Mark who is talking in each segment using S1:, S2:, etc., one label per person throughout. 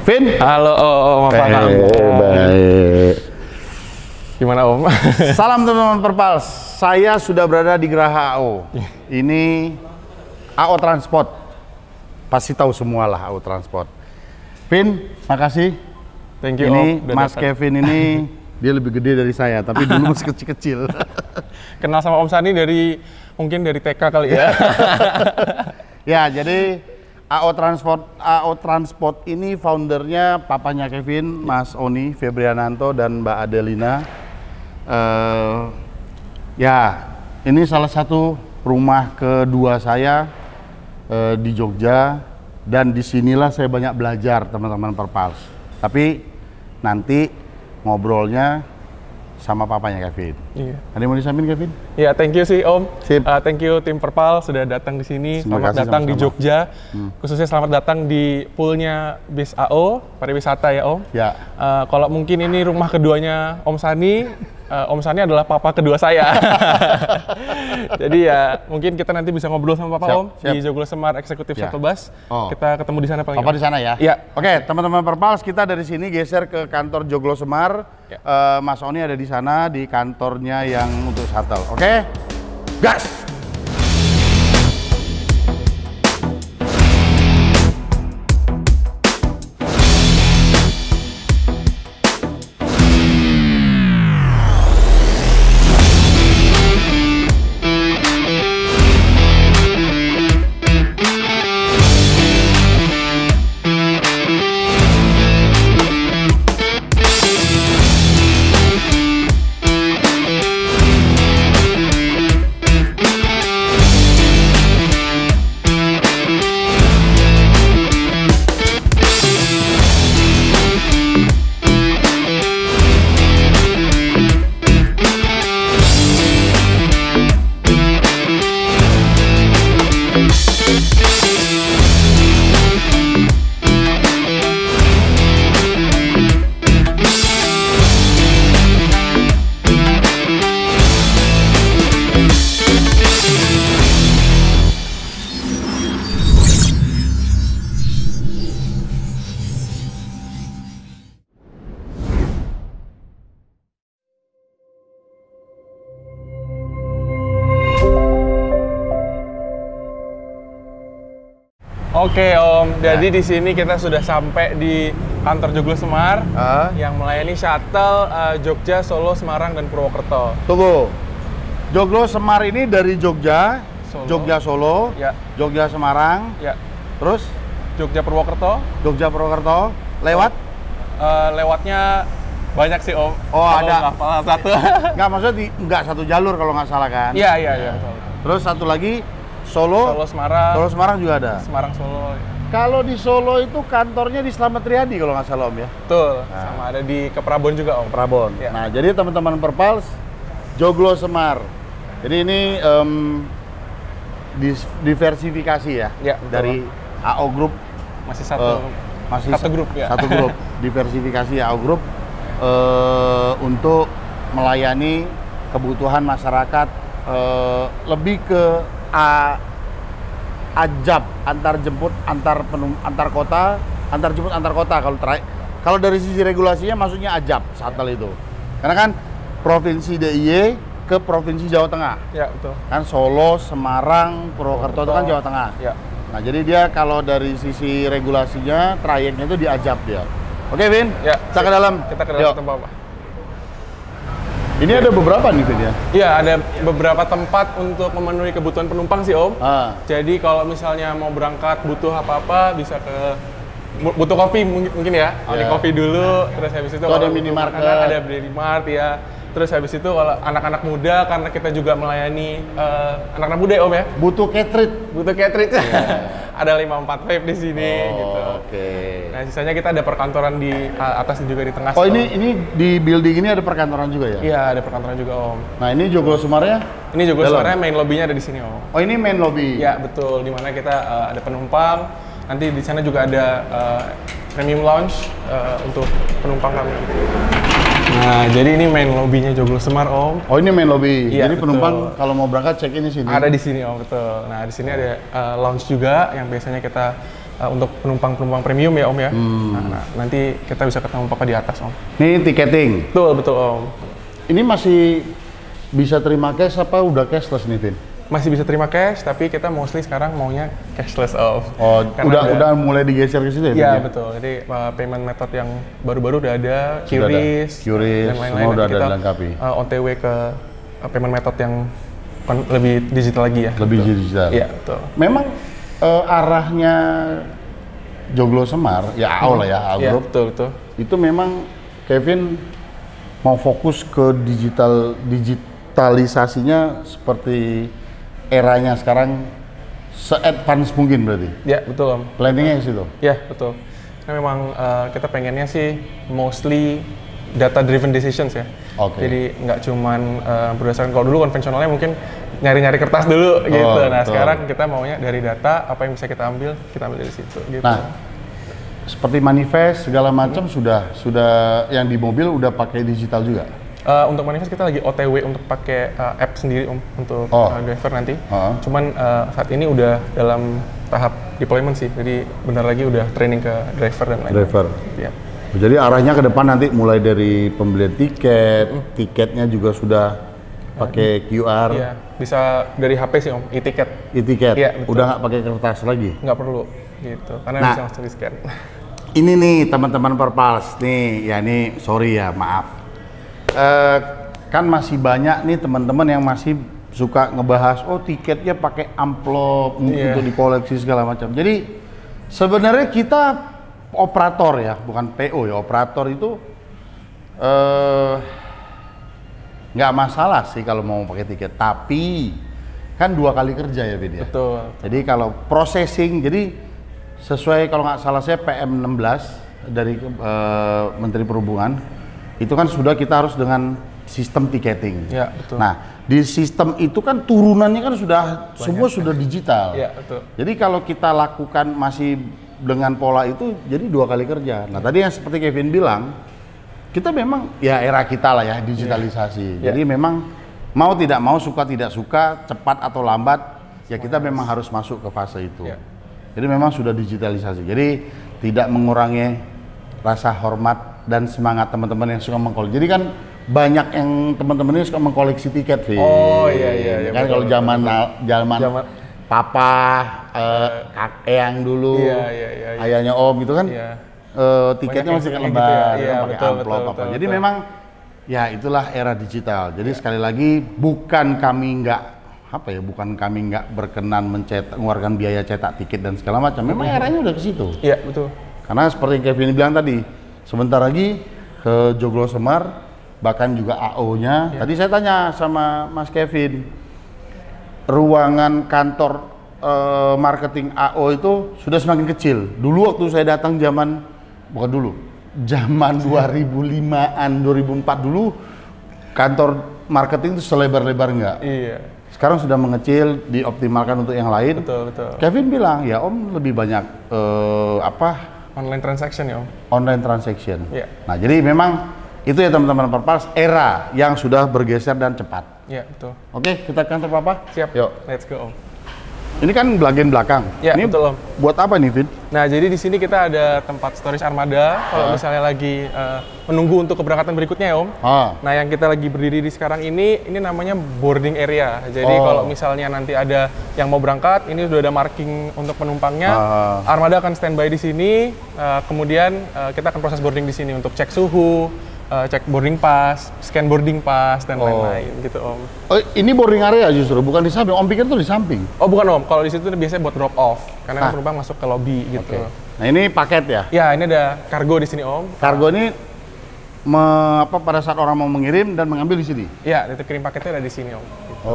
S1: Vin?
S2: Halo Om, apa kabar?
S1: Baik.
S2: Gimana Om?
S1: Salam teman-teman Perpals. Saya sudah berada di Geraha AO. Ini AO Transport. Pasti tahu semua lah AO Transport. Vin, makasih.
S2: Thank you
S1: Ini
S2: Om.
S1: Mas Kevin ini dia lebih gede dari saya, tapi dulu masih kecil-kecil.
S2: Kenal sama Om Sani mungkin dari TK kali ya.
S1: Ya, jadi AO Transport ini foundernya papanya Kevin, Mas Oni Febriananto dan Mbak Adelina. Ya, ini salah satu rumah kedua saya di Jogja, dan disinilah saya banyak belajar teman-teman Perpals. Tapi nanti ngobrolnya sama papanya Kevin.
S2: Iya.
S1: Ada yang mau disampaikan Kevin?
S2: Ya, thank you sih Om.
S1: Sip.
S2: Thank you tim Perpal sudah datang di sini.
S1: Terima
S2: Selamat
S1: kasih
S2: datang di
S1: sama-sama.
S2: Jogja. Khususnya selamat datang di poolnya bis AO pariwisata ya Om.
S1: Ya.
S2: Kalau mungkin ini rumah keduanya Om Sani, Om Sani adalah papa kedua saya. Jadi ya mungkin kita nanti bisa ngobrol sama Papa
S1: Siap,
S2: Om
S1: siap.
S2: di Joglo Semar Executive
S1: Ya.
S2: Shuttle Bus.
S1: Oh.
S2: Kita ketemu di sana paling.
S1: Papa di sana ya?
S2: Iya.
S1: Oke, teman-teman Perpals, kita dari sini geser ke kantor Joglo Semar.
S2: Ya.
S1: Mas Oni ada di sana, di kantornya yang untuk shuttle. Oke? Gas!
S2: Oke Om, jadi di sini kita sudah sampai di kantor Joglo Semar yang melayani shuttle Jogja, Solo, Semarang, dan Purwokerto.
S1: Tunggu. Joglo Semar ini dari Jogja,
S2: Solo.
S1: Jogja Solo,
S2: Ya,
S1: Jogja Semarang,
S2: ya.
S1: terus
S2: Jogja Purwokerto.
S1: Jogja Purwokerto, lewat?
S2: Lewatnya banyak sih Om.
S1: Oh,
S2: Kalau
S1: ada.
S2: nggak hafal satu.
S1: Nggak, maksudnya nggak satu jalur kalau nggak salah kan?
S2: Iya, iya, iya. betul.
S1: Terus satu lagi Solo,
S2: Solo, Semarang.
S1: Solo Semarang juga ada.
S2: Semarang, Solo.
S1: Kalau di Solo itu kantornya di Slamet Riyadi kalau nggak salah Om ya?
S2: Betul. Sama ada di Keprabon juga Om.
S1: Prabon.
S2: Ya.
S1: Nah, jadi teman-teman Perpals, Joglo Semar. Jadi ini diversifikasi ya,
S2: Ya, betul.
S1: dari AO Group,
S2: Masih satu.
S1: masih
S2: satu grup ya.
S1: Satu grup, diversifikasi AO Group untuk melayani kebutuhan masyarakat, lebih ke ajab, antar jemput, antar kota, antar jemput antar kota. Kalau dari sisi regulasinya maksudnya ajab shuttle itu. Karena kan provinsi DIY ke provinsi Jawa Tengah.
S2: Ya, betul.
S1: Kan Solo, Semarang, Purwokerto itu kan Jawa Tengah.
S2: Ya.
S1: Nah, jadi dia kalau dari sisi regulasinya trayeknya itu diajab dia. Oke, Vin?
S2: Ya.
S1: Kita ke dalam.
S2: Kita ke
S1: Yuk.
S2: dalam tempat Pak.
S1: Ini ada beberapa nih, Vin ya.
S2: Iya, ada beberapa tempat untuk memenuhi kebutuhan penumpang sih Om. Jadi kalau misalnya mau berangkat butuh apa-apa bisa butuh kopi mungkin ya. Jadi
S1: Iya.
S2: kopi dulu, terus habis itu
S1: Itu ada
S2: kalau butuh
S1: minimarket.
S2: makanan, ada Minimart ya. Terus habis itu kalau anak-anak muda, karena kita juga melayani anak-anak muda ya Om ya.
S1: Butuh catering.
S2: Butuh catering. Ada 54 vape di sini gitu.
S1: Oke.
S2: Nah, sisanya kita ada perkantoran di atas dan juga di tengah.
S1: Oh,
S2: Om.
S1: ini di building ini ada perkantoran juga ya?
S2: Iya, ada perkantoran juga Om.
S1: Nah, ini Joglo Semarnya?
S2: Ini juga
S1: Dalam.
S2: sebenarnya main lobby-nya ada di sini Om.
S1: Oh, ini main lobby.
S2: Ya betul, di mana kita ada penumpang. Nanti di sana juga ada premium lounge untuk penumpang kami. Nah, jadi ini main lobbynya Joglo Semar Om.
S1: Oh, ini main lobby.
S2: Iya,
S1: Jadi
S2: betul.
S1: penumpang kalau mau berangkat check in di sini.
S2: Ada di sini Om, betul. Nah, di sini ada lounge juga yang biasanya kita untuk penumpang premium ya Om ya. Nah, nanti kita bisa ketemu Papa di atas Om.
S1: Ini tiketing.
S2: Betul Om.
S1: Ini masih bisa terima cash apa udah cashless nih, Vin?
S2: Masih bisa terima cash, tapi kita mostly sekarang maunya cashless Om.
S1: Oh, udah mulai digeser ke situ ya?
S2: Iya betul. Jadi payment method yang baru-baru udah ada, QRIS dan lain-lain.
S1: Semua udah
S2: kita
S1: ada dilengkapi.
S2: OTW ke payment method yang lebih digital lagi ya.
S1: Lebih digital.
S2: Iya betul.
S1: Memang arahnya Joglo Semar, ya AO lah ya, AO
S2: Iya,
S1: Group.
S2: betul.
S1: Itu memang Kevin mau fokus ke digitalisasinya seperti eranya sekarang se-advance mungkin berarti?
S2: Ya, betul Om.
S1: Planningnya ke situ?
S2: Ya, betul. Karena memang kita pengennya sih mostly data-driven decisions ya. Jadi nggak cuman berdasarkan, kalau dulu konvensionalnya mungkin nyari-nyari kertas dulu gitu. Nah,
S1: betul.
S2: sekarang kita maunya dari data, apa yang bisa kita ambil dari situ gitu.
S1: Nah, seperti manifest segala macam sudah yang di mobil udah pakai digital juga.
S2: Untuk manifest kita lagi OTW untuk pakai app sendiri Om untuk driver nanti. Cuman saat ini udah dalam tahap deployment sih. Jadi bentar lagi udah training ke driver dan lain-lain.
S1: Driver.
S2: Ya.
S1: Jadi arahnya ke depan nanti mulai dari pembelian tiket, tiketnya juga sudah pakai QR.
S2: Iya, bisa dari HP sih Om, e-ticket.
S1: E-tiket.
S2: Iya, betul.
S1: Udah nggak pakai kertas lagi.
S2: Nggak perlu gitu, karena bisa langsung di-scan.
S1: Ini nih teman-teman Perpals nih, ya ini sorry ya, maaf. Kan masih banyak nih teman-teman yang masih suka ngebahas, oh tiketnya pakai amplop untuk dikoleksi segala macam. Jadi sebenarnya kita operator ya, bukan PO ya, operator itu nggak masalah sih kalau mau pakai tiket, tapi kan 2 kali kerja ya Vin ya.
S2: Betul.
S1: Jadi kalau processing, jadi sesuai kalau nggak salah saya PM 16 dari Menteri Perhubungan, itu kan sudah kita harus dengan sistem tiketing.
S2: Ya, betul.
S1: Nah, di sistem itu kan turunannya kan sudah banyak, semua sudah digital.
S2: Ya, betul.
S1: Jadi kalau kita lakukan masih dengan pola itu, jadi 2 kali kerja. Nah, tadi yang seperti Kevin bilang, kita memang ya era kita lah ya, digitalisasi. Jadi memang mau tidak mau, suka tidak suka, cepat atau lambat, ya kita memang harus masuk ke fase itu. Jadi memang sudah digitalisasi. Jadi tidak mengurangi rasa hormat dan semangat teman-teman yang suka mengkoleksi. Jadi kan banyak yang teman-teman ini suka mengkoleksi tiket, Vin.
S2: Oh iya.
S1: Kan kalau zaman papa, eyang dulu, ayahnya om gitu kan, tiketnya masih kan lembar, pakai amplop apa. Jadi memang ya itulah era digital. Jadi sekali lagi bukan kami nggak berkenan mengeluarkan biaya cetak tiket dan segala macam. Memang eranya udah ke situ.
S2: Iya betul.
S1: Karena seperti yang Kevin bilang tadi, sebentar lagi ke Joglo Semar, bahkan juga AO-nya. Tadi saya tanya sama Mas Kevin, ruangan kantor marketing AO itu sudah semakin kecil. Dulu waktu saya datang zaman 2005-an, 2004 dulu, kantor marketing itu selebar-lebar enggak.
S2: Iya.
S1: Sekarang sudah mengecil, dioptimalkan untuk yang lain.
S2: Betul.
S1: Kevin bilang, ya Om lebih banyak
S2: online transaction ya Om.
S1: Online transaction.
S2: Iya.
S1: Nah jadi memang itu ya teman-teman Perpals, era yang sudah bergeser dan cepat.
S2: Iya betul.
S1: Oke, kita kantor Papa.
S2: Siap.
S1: Yuk.
S2: Let's go Om.
S1: Ini kan bagian belakang.
S2: Iya betul Om.
S1: Buat apa nih, Vin?
S2: Nah jadi di sini kita ada tempat storage armada. Kalau misalnya lagi menunggu untuk keberangkatan berikutnya ya Om. Nah yang kita lagi berdiri di sekarang ini namanya boarding area. Jadi kalau misalnya nanti ada yang mau berangkat, ini sudah ada marking untuk penumpangnya. Armada akan standby di sini. Kemudian kita akan proses boarding di sini untuk cek suhu, cek boarding pass, scan boarding pass dan lain-lain gitu Om.
S1: Oh, ini boarding area justru, bukan di samping. Om pikir tuh di samping.
S2: Oh bukan Om, kalau di situ biasanya buat drop off, karena penumpang masuk ke lobby gitu.
S1: Nah ini paket ya?
S2: Ya ini ada kargo di sini Om.
S1: Kargo ini pada saat orang mau mengirim dan mengambil di sini?
S2: Ya, titip kirim paketnya ada di sini Om.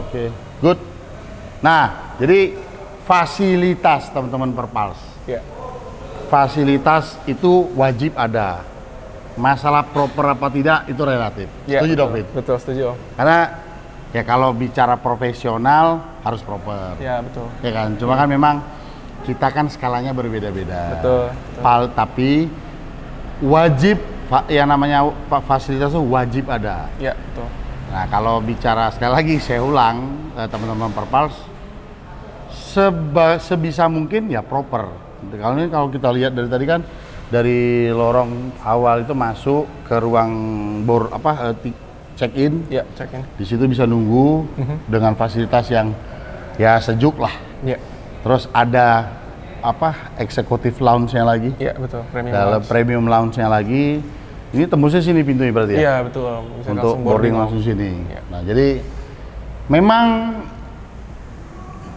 S1: Oke, good. Nah, jadi fasilitas teman-teman Perpals.
S2: Ya.
S1: Fasilitas itu wajib ada. Masalah proper apa tidak itu relatif.
S2: Ya,
S1: setuju dong, Fit?
S2: Betul, setuju Om.
S1: Karena ya kalau bicara profesional harus proper.
S2: Ya, betul.
S1: Ya kan, cuma kan memang kita kan skalanya berbeda-beda.
S2: Betul.
S1: Tapi wajib yang namanya fasilitas itu wajib ada.
S2: Ya, betul.
S1: Nah, kalau bicara sekali lagi saya ulang teman-teman Perpals, sebisa mungkin ya proper. Kalau kita lihat dari tadi kan dari lorong awal itu masuk ke ruang check-in.
S2: Ya, check-in.
S1: Di situ bisa nunggu dengan fasilitas yang ya sejuk lah.
S2: Ya.
S1: Terus ada eksekutif lounge-nya lagi.
S2: Iya, betul.
S1: Premium lounge-nya lagi. Ini tembusnya sini pintunya berarti ya?
S2: Iya, betul. Bisa
S1: untuk boarding langsung sini.
S2: Ya.
S1: Nah, jadi memang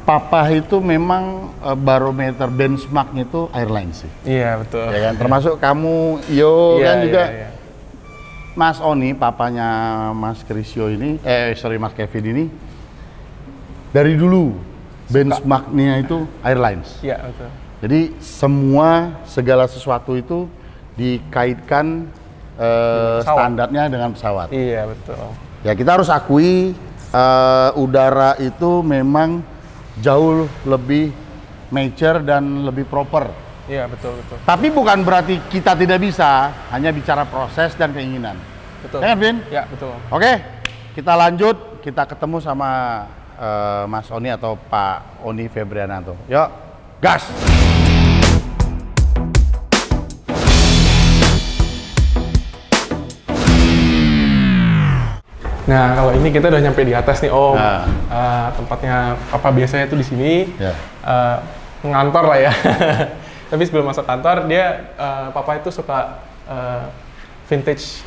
S1: Papa itu memang barometer benchmark-nya itu airlines sih.
S2: Iya, betul.
S1: Ya kan? Termasuk kamu, kan juga. Iya. Mas Oni, papanya Mas Krisyo ini, Mas Kevin ini, dari dulu benchmark-nya itu airlines.
S2: Iya, betul.
S1: Jadi segala sesuatu itu dikaitkan standarnya dengan pesawat.
S2: Iya, betul.
S1: Ya kita harus akui udara itu memang jauh lebih mature dan lebih proper.
S2: Iya, betul.
S1: Tapi bukan berarti kita tidak bisa, hanya bicara proses dan keinginan.
S2: Betul.
S1: Ya kan, Vin?
S2: Ya, betul.
S1: Oke, kita lanjut, kita ketemu sama Mas Oni atau Pak Oni Febriananto. Yuk, gas!
S2: Nah, kalau ini kita udah nyampe di atas nih, Om. Tempatnya Papa biasanya tuh di sini.
S1: Ya.
S2: Ngantor lah ya. Tapi sebelum masuk kantor, Papa itu suka vintage,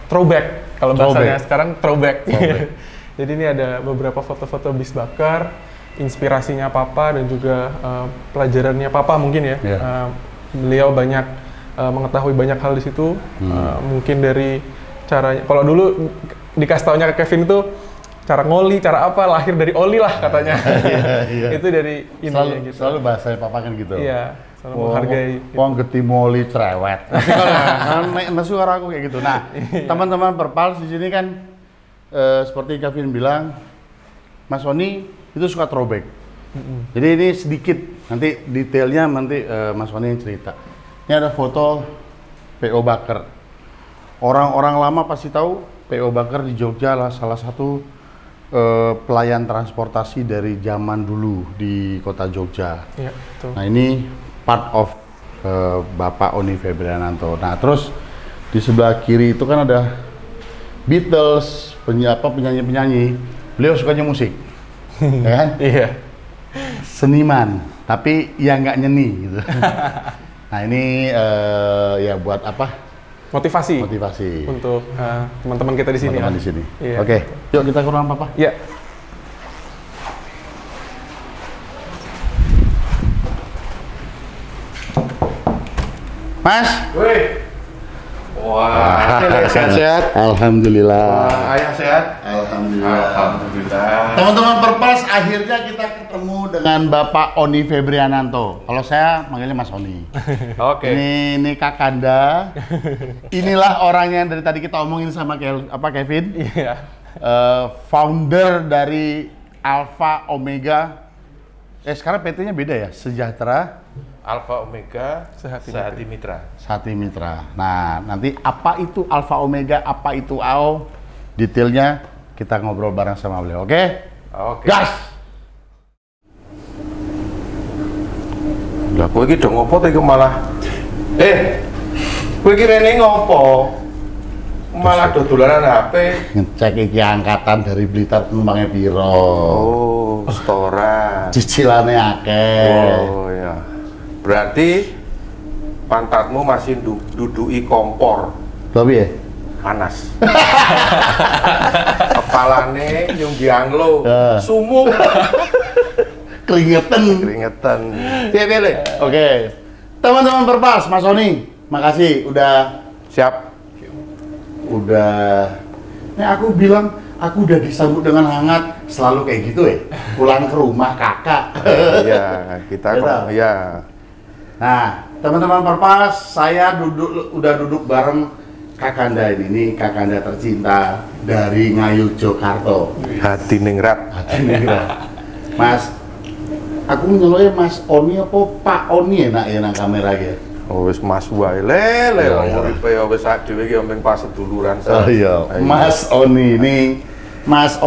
S2: throwback. Kalau bahasanya sekarang throwback. Jadi ini ada beberapa foto-foto bis bakar, inspirasinya Papa dan juga pelajarannya Papa mungkin ya. Beliau banyak mengetahui banyak hal di situ. Mungkin dari caranya, kalau dulu dikasih taunya ke Kevin itu cara ngoli, cara apa, lahir dari oli lah katanya. Iya. Itu dari ini gitu.
S1: Selalu bahasa Papa kan gitu.
S2: Iya, selalu menghargai.
S1: Wong geti moli cerewet. Nah, suara aku kayak gitu. Nah, teman-teman Perpals di sini kan seperti Kevin bilang, Mas Oni itu suka throwback. Jadi ini sedikit, nanti detailnya Mas Oni yang cerita. Ini ada foto PO Bakar. Orang-orang lama pasti tahu PO Bakar di Jogja adalah salah satu pelayan transportasi dari zaman dulu di kota Jogja.
S2: Iya, betul.
S1: Nah ini part of Bapak Oni Febriananto. Nah terus di sebelah kiri itu kan ada Beatles, penyanyi-penyanyi. Beliau sukanya musik, ya kan?
S2: Iya.
S1: Seniman, tapi ya nggak nyeni gitu. Nah ini ya buat apa? Motivasi
S2: untuk teman-teman kita di sini.
S1: Teman-teman di sini.
S2: Iya.
S1: Oke, yuk kita ke ruang Papa.
S2: Iya.
S1: Mas.
S3: Wih. Wah, sehat-sehat.
S1: Alhamdulillah.
S3: Wah, ayah sehat.
S1: Alhamdulillah. Teman-teman Perpals, akhirnya kita ketemu dengan Bapak Oni Febriananto. Kalau saya manggilnya Mas Oni.
S3: Oke.
S1: Ini Kakanda. Inilah orangnya yang dari tadi kita omongin sama Kevin.
S2: Iya.
S1: Founder dari Alpha Omega. Sekarang PT-nya beda ya, Sejahtera.
S3: Alpha Omega Sehati Mitra.
S1: Sehati Mitra. Nah, nanti apa itu Alpha Omega, apa itu AO, detailnya kita ngobrol bareng sama beliau, oke?
S3: Oke.
S1: Gas!
S3: Lah kowe iki do ngopo to malah? Kowe iki rene ngopo? Malah do dolanan HP.
S1: Ngecek iki angkatan dari Blitar penumpangnya piro.
S3: Oh, setoran.
S1: Cicilannya akeh.
S3: Oh ya. Berarti pantatmu masih duduki kompor.
S1: Tapi ya?
S3: Panas. Kepalane yung dianglo. Sumuk. Keringetan.
S1: Piye. Oke. Teman-teman Perpals, Mas Oni, makasih udah
S3: siap.
S1: Ini aku bilang aku udah disambut dengan hangat, selalu kayak gitu ya. Pulang ke rumah kakak.
S3: Iya, kita ya.
S1: Nah, teman-teman Perpals, saya udah duduk bareng Kakanda ini Kakanda tercinta dari Ngayu Jogarta.
S3: Hati ningrat.
S1: Mas, aku nyeloi Mas Oni apa Pak Oni enak ya nang kamera gitu.
S3: Oh wis Mas wae lele wong uripe ya wis sak dhewe iki ompeng pas seduluran.
S1: Oh iya, Mas Oni ini Mas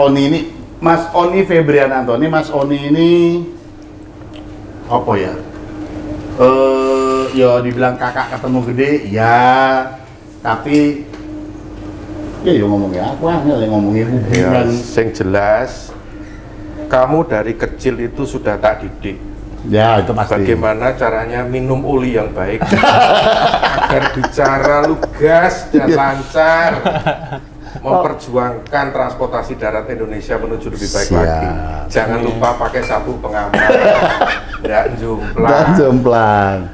S1: Oni Febriananto. Ini Mas Oni ini apa ya? Ya dibilang kakak ketemu gede, ya. Tapi ya ngomongnya aku angel ngomongin hubungan.
S3: Sing jelas, kamu dari kecil itu sudah tak didik.
S1: Ya, itu pasti.
S3: Bagaimana caranya minum oli yang baik agar bicara lugas dan lancar, memperjuangkan transportasi darat Indonesia menuju lebih baik lagi. Jangan lupa pakai sabuk pengaman, nggak jomplang.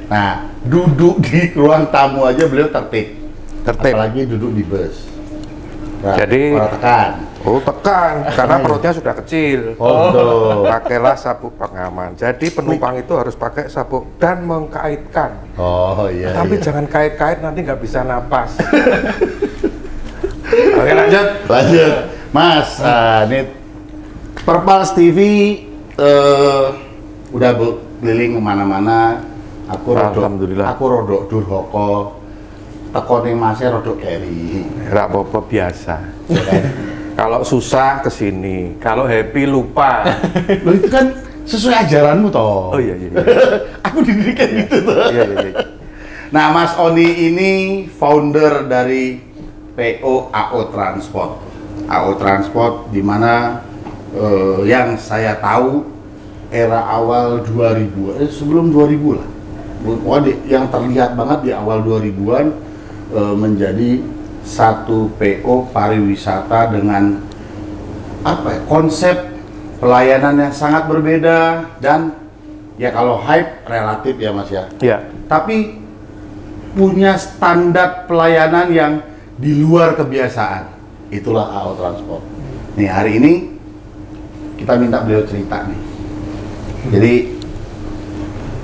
S1: Nah, duduk di ruang tamu aja beliau tertib. Apalagi duduk di bus. Nah,
S3: jadi
S1: tekan.
S3: Tekan, karena perutnya sudah kecil. Pakailah sabuk pengaman. Jadi penumpang itu harus pakai sabuk dan mengkaitkan. Tapi jangan kait-kait, nanti nggak bisa napas. Oke, lanjut.
S1: Mas, ini Perpals TV udah keliling kemana-mana.
S3: Alhamdulillah.
S1: Aku rodok durhaka. Tekone masnya rodok keri.
S3: Rak apa biasa. Kalau susah kesini, kalau happy lupa.
S1: Loh itu kan sesuai ajaranmu toh.
S3: Oh iya.
S1: Aku dididikan gitu toh.
S3: Iya.
S1: Nah, Mas Oni ini founder dari PO AO Transport. AO Transport di mana yang saya tahu era awal 2000, sebelum 2000 lah. Yang terlihat banget di awal 2000-an menjadi satu PO pariwisata dengan konsep pelayanan yang sangat berbeda dan ya kalau hype relatif ya Mas ya.
S3: Iya.
S1: Tapi punya standar pelayanan yang di luar kebiasaan. Itulah AO Transport. Nih hari ini kita minta beliau cerita nih. Jadi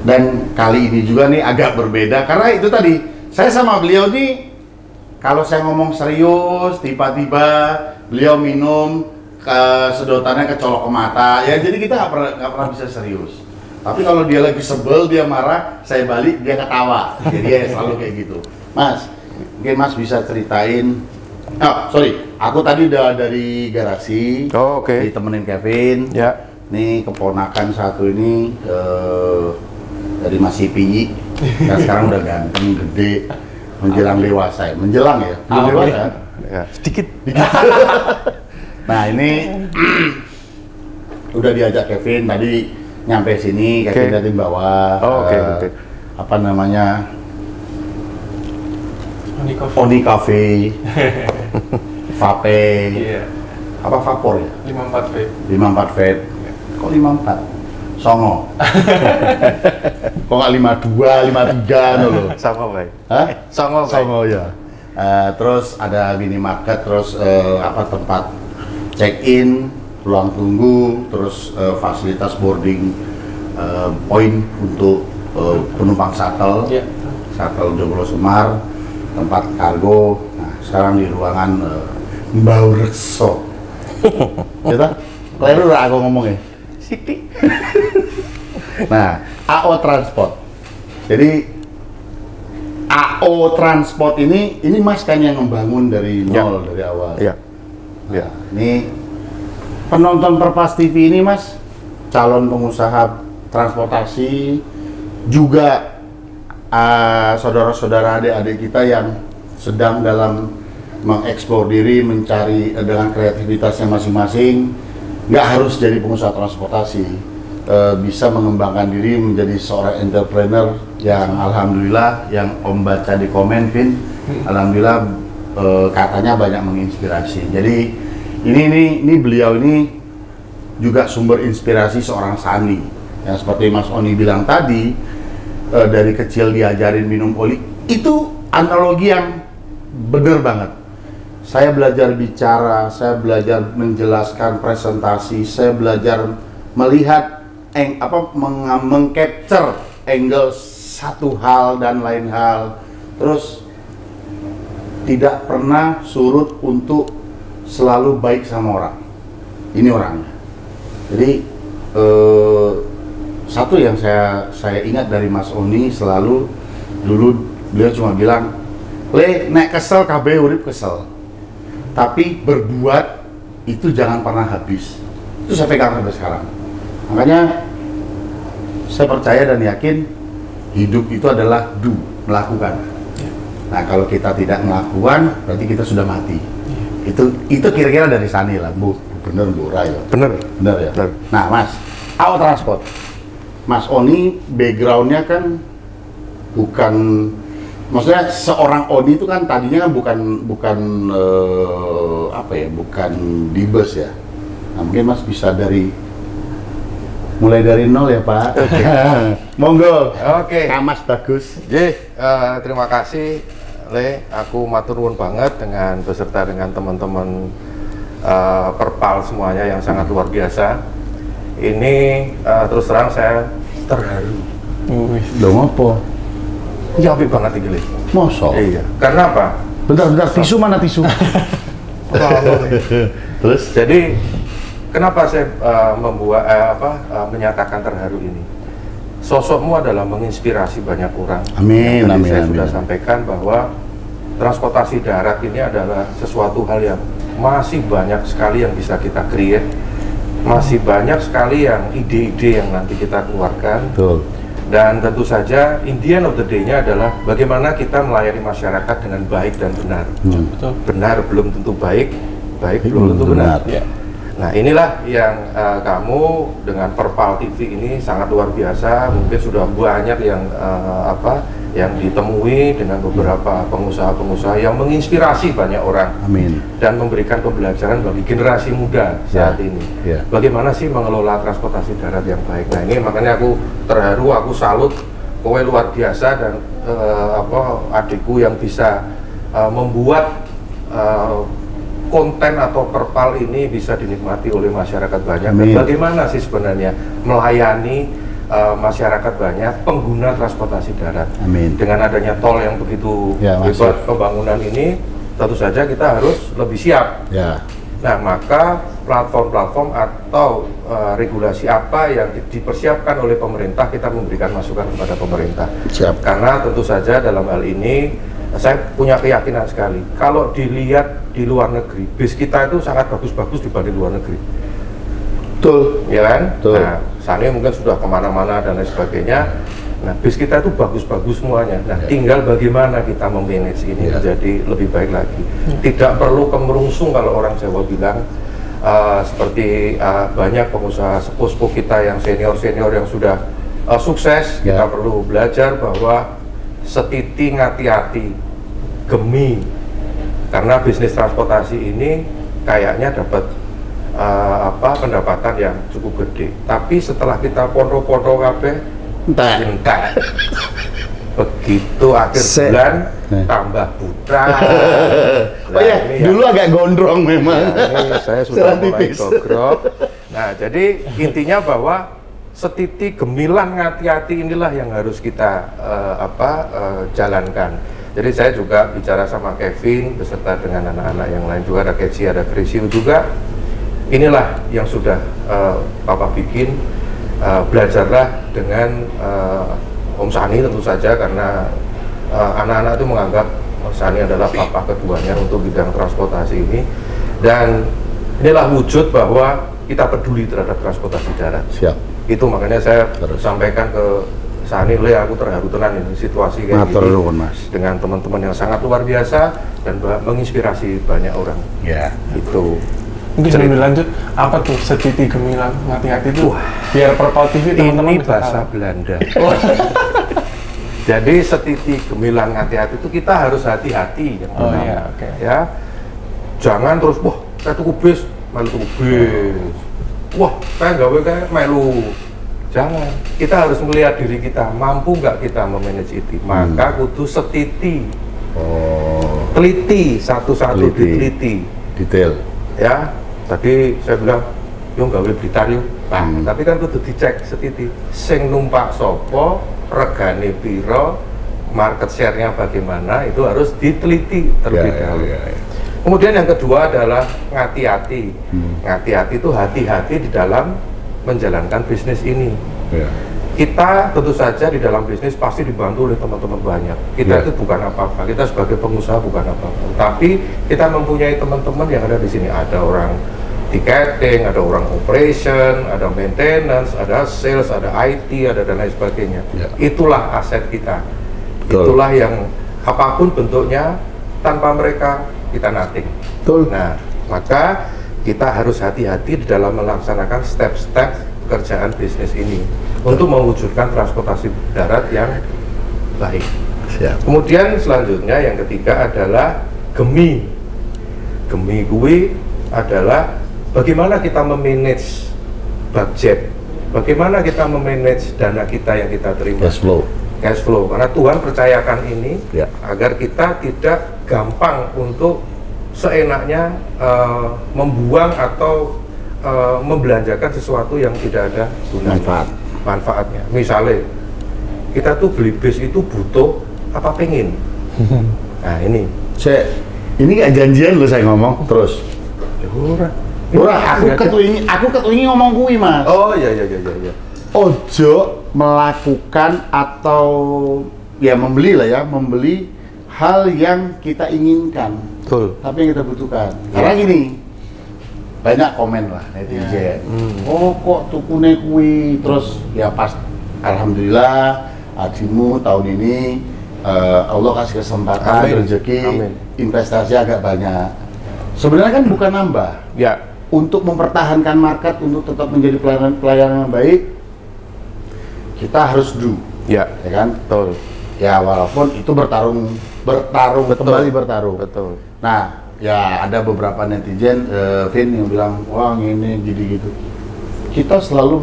S1: dan kali ini juga nih agak berbeda karena itu tadi saya sama beliau nih. Kalau saya ngomong serius, tiba-tiba beliau minum, sedotannya kecolok ke mata, ya jadi kita nggak pernah bisa serius. Tapi kalau dia lagi sebel, dia marah, saya balik, dia ketawa. Jadi ya selalu kayak gitu. Mas, mungkin Mas bisa ceritain. Aku tadi udah dari garasi, ditemenin Kevin.
S3: Ya.
S1: Nih keponakan satu ini dari masih piyi, nah sekarang udah ganteng, gede. Menjelang dewasa, menjelang ya, belum dewasa.
S3: Ya, sedikit.
S1: Nah ini udah diajak Kevin tadi nyampe sini, Kevin dari bawah. Apa namanya? Oni Cafe, Vape, apa Vapor ya?
S2: 54 vape.
S1: 54 vape. Kok 54? Songo. Kok nggak 52, 53 loh?
S3: Songo baik.
S1: Hah?
S3: Songo
S1: ya. Terus ada minimarket, terus tempat check-in, ruang tunggu, terus fasilitas boarding point untuk penumpang shuttle, shuttle Joglo Semar, tempat kargo. Nah sekarang di ruangan Mbau Rekso. Kita, keliru lah aku ngomongnya. Siti. Nah, AO Transport. Jadi AO Transport ini Mas kan yang membangun dari nol dari awal.
S3: Iya.
S1: Nah, ini penonton Perpals TV ini Mas, calon pengusaha transportasi, juga saudara-saudara adik-adik kita yang sedang dalam mengeksplor diri, mencari dengan kreativitasnya masing-masing. Nggak harus jadi pengusaha transportasi, bisa mengembangkan diri menjadi seorang entrepreneur yang alhamdulillah yang Om baca di komen, Vin, alhamdulillah katanya banyak menginspirasi. Jadi ini beliau ini juga sumber inspirasi seorang sani yang seperti Mas Oni bilang tadi, dari kecil diajarin minum oli, itu analogi yang bener banget. Saya belajar bicara, saya belajar menjelaskan presentasi, saya belajar melihat mengcapture angle satu hal dan lain hal. Terus tidak pernah surut untuk selalu baik sama orang. Ini orangnya. Jadi satu yang saya ingat dari Mas Oni selalu dulu beliau cuma bilang, "Le, nek kesel kabeh urip kesel. Tapi berbuat itu jangan pernah habis." Itu saya pegang sampai sekarang. Makanya saya percaya dan yakin hidup itu adalah melakukan. Nah, kalau kita tidak melakukan, berarti kita sudah mati. Itu kira-kira dari Sani lah, Bu. Bener, Bu Ray.
S3: Bener
S1: ya.
S3: Bener.
S1: Nah, Mas, Auto Transport. Mas Oni backgroundnya kan bukan, maksudnya seorang Oni itu kan tadinya kan bukan bukan di bus ya. Nah, mungkin Mas bisa mulai dari nol ya, Pak.
S3: Okay.
S1: Monggo.
S3: Oke.
S1: Mas bagus.
S3: Terima kasih, Le. Aku matur nuwun banget beserta dengan teman-teman Perpal semuanya yang sangat luar biasa. Ini terus terang saya terharu.
S1: Dong apa?
S3: Ya apik banget iki, Le.
S1: Mosok?
S3: Iya. Karena apa?
S1: Bentar, tisu mana tisu? Terus?
S3: Jadi kenapa saya menyatakan terharu ini? Sosokmu adalah menginspirasi banyak orang.
S1: Amin, amin.
S3: Saya sudah sampaikan bahwa transportasi darat ini adalah sesuatu hal yang masih banyak sekali yang bisa kita create, masih banyak sekali yang ide-ide yang nanti kita keluarkan.
S1: Betul. Dan
S3: tentu saja, in the end of the day-nya adalah bagaimana kita melayani masyarakat dengan baik dan benar.
S2: Betul.
S3: Benar belum tentu baik, baik belum tentu benar.
S2: Ya.
S3: Nah, inilah yang kamu dengan Perpal TV ini sangat luar biasa. Mungkin sudah banyak yang ditemui dengan beberapa pengusaha-pengusaha yang menginspirasi banyak orang.
S1: Amin.
S3: Dan memberikan pembelajaran bagi generasi muda saat ini. Bagaimana sih mengelola transportasi darat yang baik. Nah, ini makanya aku terharu, aku salut, kowe luar biasa, dan adikku yang bisa membuat konten atau Perpal ini bisa dinikmati oleh masyarakat banyak. Dan bagaimana sih sebenarnya melayani masyarakat banyak pengguna transportasi darat.
S1: Amin.
S3: Dengan adanya tol yang begitu hebat pembangunan ini, tentu saja kita harus lebih siap. Nah, maka platform-platform atau regulasi apa yang dipersiapkan oleh pemerintah, kita memberikan masukan kepada pemerintah. Karena tentu saja dalam hal ini saya punya keyakinan sekali, kalau dilihat di luar negeri, bis kita itu sangat bagus-bagus dibanding luar negeri.
S1: Betul.
S3: Ya kan?
S1: Betul.
S3: Nah, Sani mungkin sudah kemana-mana dan lain sebagainya. Nah, bis kita itu bagus-bagus semuanya. Nah, tinggal bagaimana kita memanage ini menjadi lebih baik lagi. Tidak perlu kemerungsung kalau orang Jawa bilang. Seperti banyak pengusaha sepuh-sepuh kita yang senior-senior yang sudah sukses, kita perlu belajar bahwa setiti ngati-hati, gemi, karena bisnis transportasi ini kayaknya dapat pendapatan yang cukup gede. Tapi setelah kita pondok-pondok kabeh entek. Begitu akhir bulan tambah buta.
S1: Dulu agak gondrong memang.
S3: Ini saya sudah mulai gogrok. Nah, jadi intinya bahwa setiti gemilan ngati-hati inilah yang harus kita jalankan. Jadi saya juga bicara sama Kevin beserta dengan anak-anak yang lain juga, ada Keci, ada Krisyu juga. Inilah yang sudah Papa bikin. Belajarlah dengan Om Sani tentu saja, karena anak-anak itu menganggap Sani adalah papa keduanya untuk bidang transportasi ini. Dan inilah wujud bahwa kita peduli terhadap transportasi darat. Itu makanya saya sampaikan ke Sani, aku terharu tenan ini situasi kayak gini dengan teman-teman yang sangat luar biasa dan menginspirasi banyak orang. Itu.
S2: Mungkin sambil lanjut, apa tuh setiti gemilang ngati-hati itu? Biar Perpal TV teman-teman
S3: ini bahasa Belanda. Jadi setiti gemilang ngati-hati itu kita harus hati-hati yang pertama. Ya, jangan terus saya tuku bis, melu tuku bis. Saya gawe kayak melu. Jangan. Kita harus melihat diri kita, mampu nggak kita memanage itu. Maka kudu setiti. Teliti, satu-satu diteliti.
S1: Detail.
S3: Ya, tadi saya bilang, yo gawe Blitar yo. Tapi kan kudu dicek setiti. Sing numpak sopo, regane piro, market share-nya bagaimana, itu harus diteliti terlebih dahulu. Kemudian yang kedua adalah ngati-hati. Ngati-hati itu hati-hati di dalam menjalankan bisnis ini. Kita tentu saja di dalam bisnis pasti dibantu oleh teman-teman banyak. Kita itu bukan apa-apa, kita sebagai pengusaha bukan apa-apa. Tapi kita mempunyai teman-teman yang ada di sini. Ada orang tiketing, ada orang operation, ada maintenance, ada sales, ada IT, ada dan lain sebagainya. Itulah aset kita. Itulah yang apapun bentuknya, tanpa mereka kita nothing. Nah, maka kita harus hati-hati di dalam melaksanakan step-step pekerjaan bisnis ini untuk mewujudkan transportasi darat yang baik. Kemudian selanjutnya yang ketiga adalah gemi. Gemi gue adalah bagaimana kita memanage budget, bagaimana kita memanage dana kita yang kita terima. Cash flow. Karena Tuhan percayakan ini agar kita tidak gampang untuk seenaknya membuang atau membelanjakan sesuatu yang tidak ada manfaatnya. Misalnya kita tuh beli bis itu butuh apa pengen. Nah ini
S1: nggak janjian loh saya ngomong terus. Aku ketuingi ngomong kui Mas.
S3: Oh iya.
S1: Ojo melakukan atau ya membeli hal yang kita inginkan. Tapi yang kita butuhkan. Karena gini, banyak komen lah netizen. Oh kok tukune kui, terus ya pas alhamdulillah Adimu tahun ini Allah kasih kesempatan rezeki investasi agak banyak. Sebenarnya kan bukan nambah. Untuk mempertahankan market, untuk tetap menjadi pelayanan yang baik, kita harus ya kan? Ya walaupun itu bertarung kembali bertarung. Nah, ya ada beberapa netizen Vin yang bilang, wah ini gitu. Kita selalu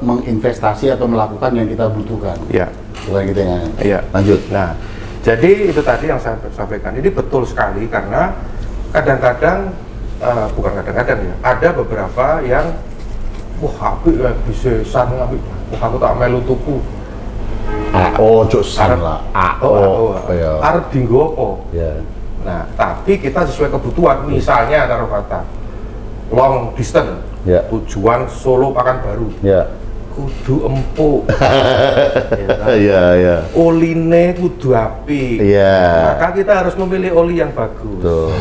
S1: menginvestasi atau melakukan yang kita butuhkan. Bukan kita yang lanjut.
S3: Nah, jadi itu tadi yang saya sampaikan. Ini betul sekali karena kadang-kadang bukan kadang-kadang ya, ada beberapa yang HP bisa ngambil, aku tak melu tuku. Arep dinggo apa? Nah, tapi kita sesuai kebutuhan. Misalnya taruh kata long distance, tujuan Solo Pekanbaru, kudu empuk, oline kudu apik. Maka kita harus memilih oli yang bagus.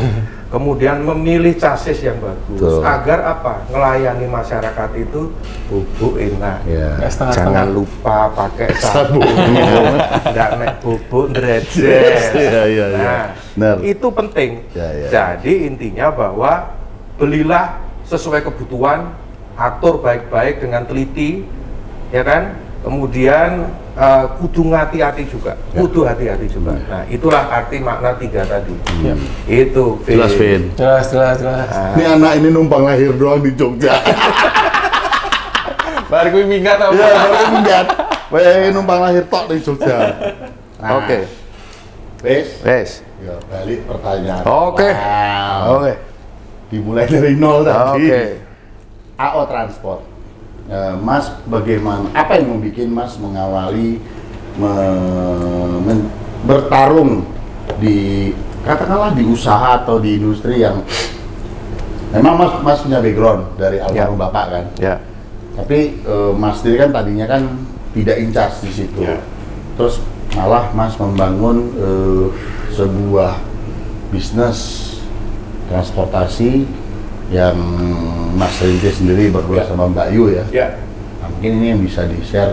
S3: Kemudian memilih chassis yang bagus agar apa? Melayani masyarakat itu bubuk enak. Jangan lupa pakai sabun. Tidak naik bubuk drejet. Nah, itu penting. Jadi intinya bahwa belilah sesuai kebutuhan, atur baik-baik dengan teliti, ya kan? Kemudian kudu hati-hati juga, Nah, itulah arti makna 3 tadi. Itu Vin.
S1: Jelas, Vin.
S2: Jelas.
S1: Ini anak ini numpang lahir doang di Jogja.
S2: Baru gue minggat apa?
S1: Baru minggat. Numpang lahir tok di Jogja.
S3: Oke. Wes.
S1: Ya, balik pertanyaan.
S3: Oke.
S1: Dimulai dari nol tadi. AO Transport. Mas, bagaimana? Apa yang membuat Mas mengawali bertarung di katakanlah di usaha atau di industri yang memang Mas punya background dari almarhum Bapak kan? Tapi Mas sendiri kan tadinya kan tidak incas di situ. Terus malah Mas membangun sebuah bisnis transportasi yang Mas rintis sendiri berdua sama Mbak Yu ya. Nah, mungkin ini yang bisa di-share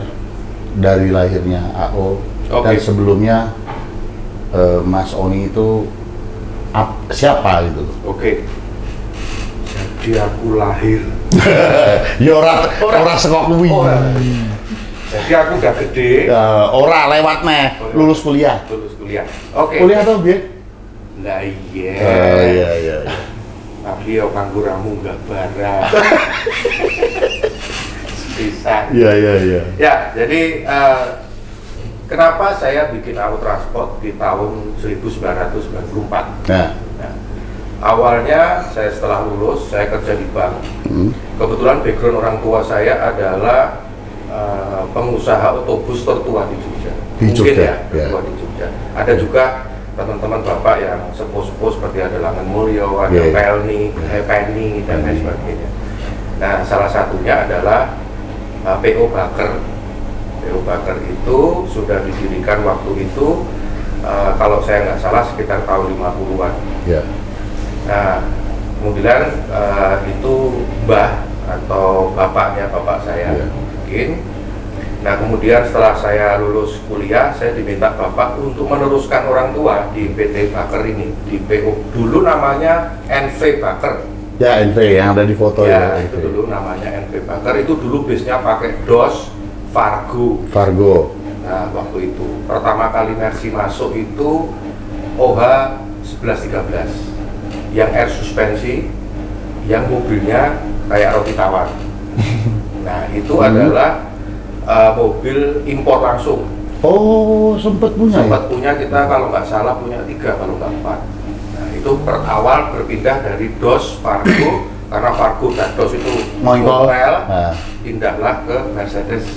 S1: dari lahirnya AO dan sebelumnya Mas Oni itu siapa gitu.
S3: Jadi aku lahir.
S1: Ya ora sekok kuwi.
S3: Jadi aku udah gede.
S1: Ora lewat meh, lulus kuliah. Kuliah atau biar?
S3: Lah iya.
S1: Iya.
S3: Tapi yo kanggo ramu enggak barang. Bisa.
S1: Iya.
S3: Ya, jadi kenapa saya bikin AO Transport di tahun 1994? Nah, awalnya saya setelah lulus, saya kerja di bank. Kebetulan background orang tua saya adalah pengusaha otobus tertua di Jogja. Tertua di Jogja. Ada juga teman-teman Bapak yang sepuh-sepuh seperti ada Langen Mulyo, ada Penny, dan lain sebagainya. Nah, salah satunya adalah PO Baker. PO Baker itu sudah didirikan waktu itu, kalau saya nggak salah sekitar tahun 50-an. Nah, Kemudian itu mbah atau bapaknya bapak saya bikin. Nah kemudian setelah saya lulus kuliah, saya diminta bapak untuk meneruskan orang tua di PT Baker ini, di PO. Dulu namanya NV Baker.
S1: Ya NV yang ada di foto
S3: ya. Itu dulu namanya NV Baker. Itu dulu base-nya pakai DOS Fargo. Nah waktu itu pertama kali Mercy masuk itu OH 1113, yang air suspensi, yang mobilnya kayak roti tawar. Nah itu adalah mobil impor langsung.
S1: Oh, sempat punya
S3: kita kalau nggak salah punya 3 kalau nggak 4. Nah itu awal berpindah dari DOS Fargo karena Fargo dan DOS itu mobil, pindahlah ke Mercedes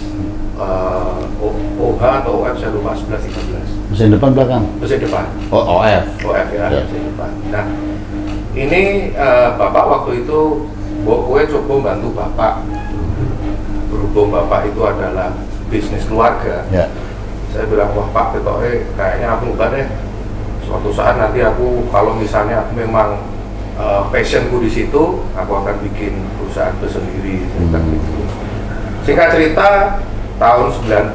S3: OH atau OF, saya lupa, 1113.
S1: Mesin depan belakang?
S3: Mesin depan.
S1: Oh, OF
S3: ya, mesin depan. Nah ini bapak waktu itu gue coba bantu bapak. Berhubung bapak itu adalah bisnis keluarga, saya bilang, wah Pak, kayaknya aku enggak deh. Suatu saat nanti aku, kalau misalnya aku memang passionku di situ, aku akan bikin perusahaan sendiri. Singkat cerita, tahun 91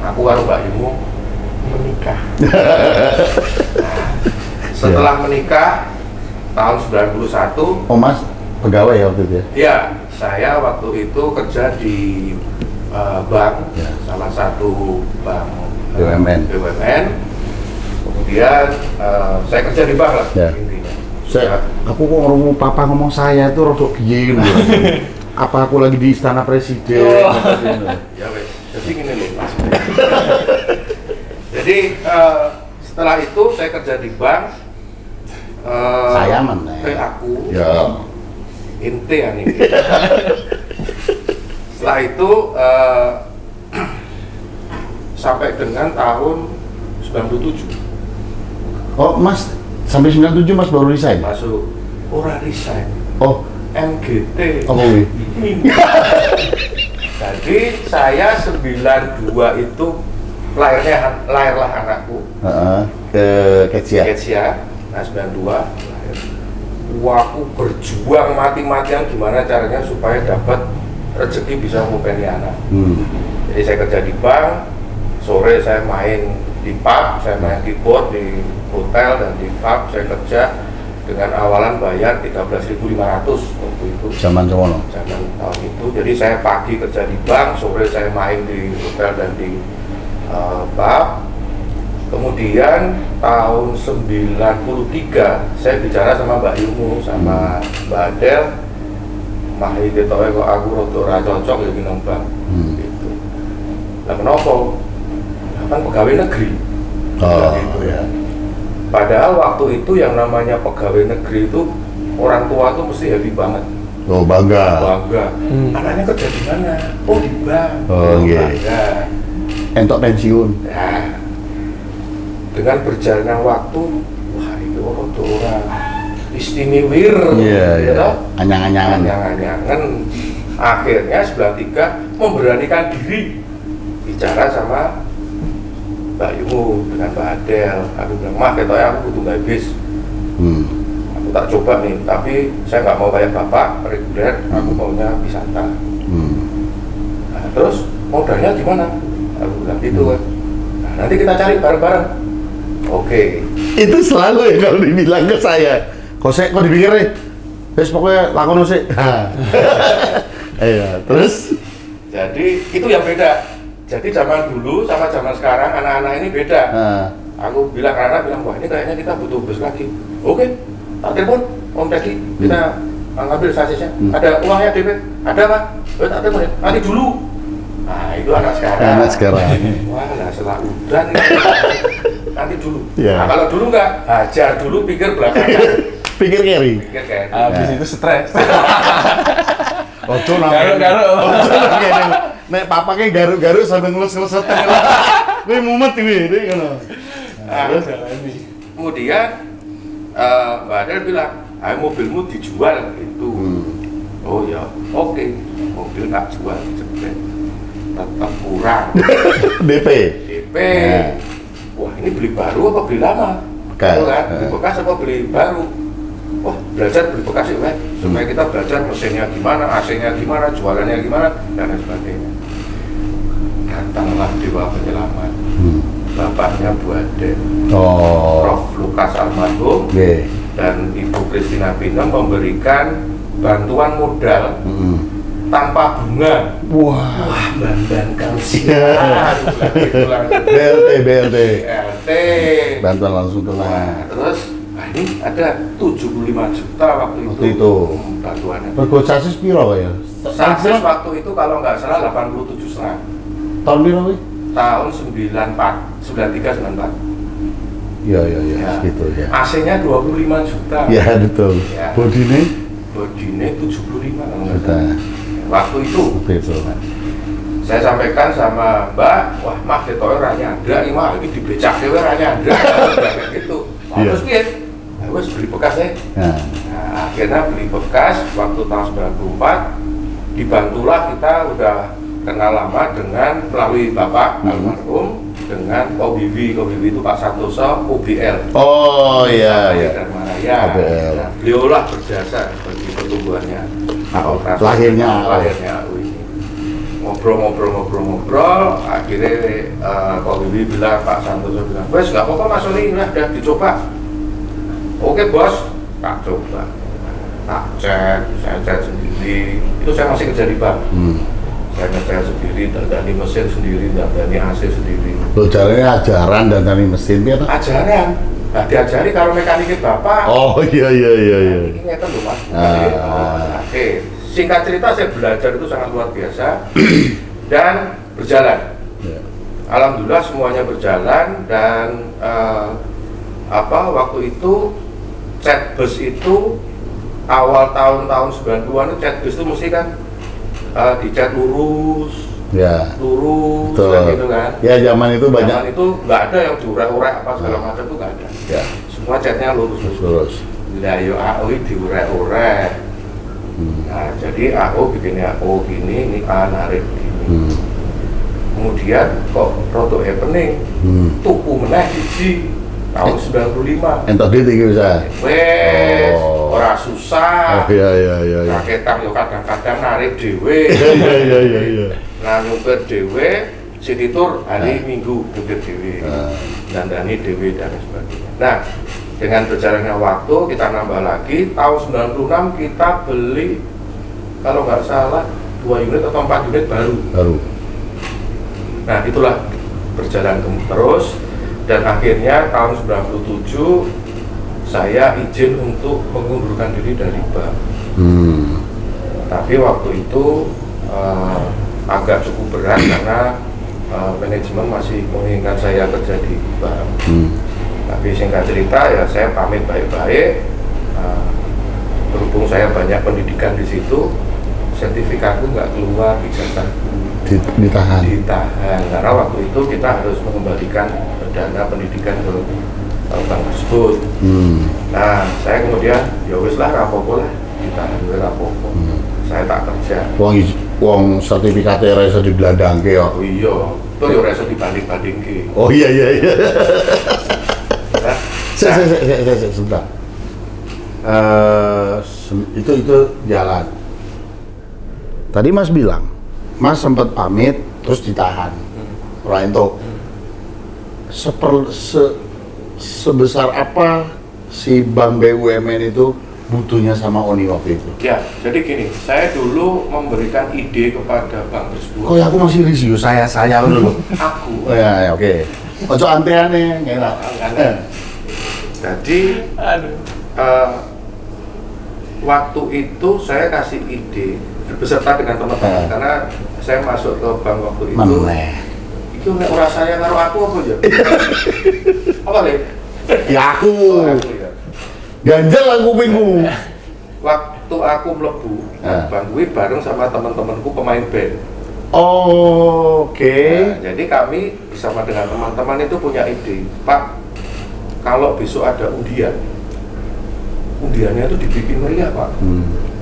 S3: aku baru Mbak Imu menikah. Setelah menikah tahun 91.
S1: Oh Mas pegawai ya waktu itu ya?
S3: Iya, saya waktu itu kerja di bank, salah satu bank BUMN. Kemudian saya kerja di bank lah intinya.
S1: Aku kok ngomong papa ngomong saya itu rodok piye gitu. Apa aku lagi di istana presiden?
S3: Ya wes, jadi gini loh Mas. Jadi setelah itu saya kerja di bank.
S1: Saya mana?
S3: Aku.
S1: Ya.
S3: Inti ya nih. Setelah itu sampai dengan tahun 97.
S1: Oh Mas, sampai 97 Mas baru resign?
S3: Masuk. Ora resign.
S1: Oh.
S3: MGT.
S1: Oh iya.
S3: Jadi saya 92 itu lahirlah anakku.
S1: Ke
S3: Ketsia. Nah 92. Aku berjuang mati-matian gimana caranya supaya dapat rezeki bisa ngopeni anak. Jadi saya kerja di bank, sore saya main di pub, saya main keyboard di hotel dan di pub. Saya kerja dengan awalan bayar 13.500 waktu itu.
S1: Zaman tahun
S3: itu. Jadi saya pagi kerja di bank, sore saya main di hotel dan di pub. Kemudian tahun 93 saya bicara sama Mbak Yumu, sama Mbak Adel, mah iki kok aku rada ora cocok ya nang bank. Gitu. Lah kenapa? Kan pegawai negeri.
S1: Gitu ya.
S3: Padahal waktu itu yang namanya pegawai negeri itu orang tua tuh mesti happy banget.
S1: Oh bangga.
S3: Anaknya kerja di mana? Oh di bank.
S1: Oh iya. Entok pensiun.
S3: Ya. Dengan berjalannya waktu, wah itu orang istimewir, anyang-anyangan. Akhirnya 93 memberanikan diri bicara sama Mbak Yumu dengan Mbak Adel. Aku bilang, mah ketoknya aku butuh nggak bis. Aku tak coba nih, tapi saya nggak mau kayak bapak reguler, aku maunya wisata. Nah, terus modalnya gimana? Aku bilang gitu kan. Nah, nanti kita cari bareng-bareng. Oke.
S1: Itu selalu ya kalau dibilang ke saya. Kok dipikir nih? Wes pokoknya lakon sih. Iya, terus
S3: jadi itu yang beda. Jadi zaman dulu sama zaman sekarang anak-anak ini beda. Aku bilang anak-anak bilang, wah ini kayaknya kita butuh bus lagi. Oke. Tak telepon Om Teddy, kita ngambil sasisnya. Ada uangnya DP? Ada Pak? Tak telepon. Nanti dulu. Nah, itu anak sekarang. Wah, nah setelah udah nanti dulu. Nah, kalau dulu enggak, hajar dulu, pikir belakangan.
S1: Pikir carry.
S2: Habis itu stres.
S1: Ojo nang garuk. Nek papa ke garuk-garuk sambil ngelus-ngelus hotel. Kuwi mumet iki ngono.
S3: Terus kemudian Mbak Adel bilang, "Ayo mobilmu dijual." Gitu. Oh ya, oke. Mobil nggak jual, cepet. Tetap kurang.
S1: DP.
S3: Wah ini beli baru apa beli lama? Itu kan, beli bekas apa beli baru? Wah, belajar beli bekas sih, supaya kita belajar mesinnya gimana, AC-nya gimana, jualannya gimana, dan lain sebagainya. Datanglah Dewa Penyelamat, bapaknya Bu Aden, Prof. Lukas almarhum, dan Ibu Kristina Pinem memberikan bantuan modal tanpa bunga. Wah, bantuan sih.
S1: BLT. Bantuan langsung tunai.
S3: Terus ini ada 75 juta waktu itu. Bantuannya.
S1: Pergo sasis piro ya?
S3: Sasis waktu itu kalau nggak salah 87,5.
S1: Tahun piro kuwi?
S3: Tahun 93 94.
S1: Iya, gitu ya.
S3: AC-nya 25 juta.
S1: Iya, betul.
S3: Ya.
S1: Bodine
S3: 75 kalau nggak salah. Waktu itu.
S1: Betul.
S3: Saya sampaikan sama Mbak, wah mah ketoke ra nyandra iki mah iki dibecak dhewe ra nyandra kayak gitu. Terus piye? Wes beli bekas ya. Nah, akhirnya beli bekas waktu tahun 94 dibantulah kita udah kenal lama dengan melalui Bapak almarhum dengan OBW itu Pak Santoso OBL.
S1: Oh iya.
S3: OBL. Nah, beliaulah berjasa bagi pertumbuhannya.
S1: Lahirnya
S3: AU ini. Ngobrol, akhirnya OBW bilang, Pak Santoso bilang, wes nggak apa-apa Mas Oli, udah dicoba. Oke bos, tak coba. Saya cek sendiri. Itu saya masih kerja di bank. Saya ngecat sendiri, dandani mesin sendiri, dandani AC sendiri.
S1: Lo caranya ajaran dandani mesin biar?
S3: Ajaran. Nah diajari kalau mekaniknya bapak.
S1: Oh iya.
S3: Ini ngeten lho Mas. Oke. Singkat cerita saya belajar itu sangat luar biasa dan berjalan. Alhamdulillah semuanya berjalan dan waktu itu cat bus itu awal tahun 90-an cat bus itu mesti kan dicat lurus, gitu kan. Ya zaman itu banyak. Zaman itu nggak ada yang diurek-urek apa segala macam itu nggak ada. Ya. Semua catnya lurus. Lah yo AO diurek-urek. Nah jadi AO bikin AO gini, ini narik gini. Kemudian kok roto happening, tuku meneh hiji tahun 95.
S1: Entok iki bisa.
S3: Wes, ora susah.
S1: Oh iya.
S3: Raketan yo kadang-kadang narik dhewe.
S1: Iya.
S3: Nah nyupir dhewe, sititur hari Minggu nyupir dhewe. Dandani dhewe dan sebagainya. Nah, dengan berjalannya waktu kita nambah lagi, tahun 96 kita beli kalau nggak salah 2 unit atau 4 unit baru. Nah, itulah berjalan terus. Dan akhirnya tahun 97 saya izin untuk mengundurkan diri dari bank. Tapi waktu itu agak cukup berat karena manajemen masih menginginkan saya kerja di bank. Tapi singkat cerita ya saya pamit baik-baik. Berhubung saya banyak pendidikan di situ, sertifikatku nggak keluar, ijazahku ditahan karena waktu itu kita harus mengembalikan dana pendidikan ke bank tersebut. Nah saya kemudian ya wis lah rapopo lah ditahan rapopo. Saya tak kerja.
S1: Wong sertifikatnya ora iso dibelandangke ya.
S3: Oh iya, itu ya ora iso dibanding-bandingke.
S1: Oh iya. Sebentar. Itu jalan. Tadi Mas bilang, Mas sempat pamit terus ditahan. Itu sebesar apa si Bank BUMN itu butuhnya sama Oni waktu itu?
S3: Ya, jadi gini, saya dulu memberikan ide kepada bank tersebut.
S1: Oh ya, aku masih review saya dulu.
S3: Aku.
S1: Oh ya, oke. Ojo aneh-aneh, ngelak.
S3: Jadi, waktu itu saya kasih ide beserta dengan teman-teman karena saya masuk ke bank waktu itu. Itu nek ora saya karo aku apa ya? Apa Le?
S1: Ya aku. Ganjel aku minggu.
S3: Waktu aku mlebu bank kuwi bareng sama teman-temanku pemain band.
S1: Oke.
S3: Nah, jadi kami bersama dengan teman-teman itu punya ide, Pak. Kalau besok ada undiannya itu dibikin meriah, Pak.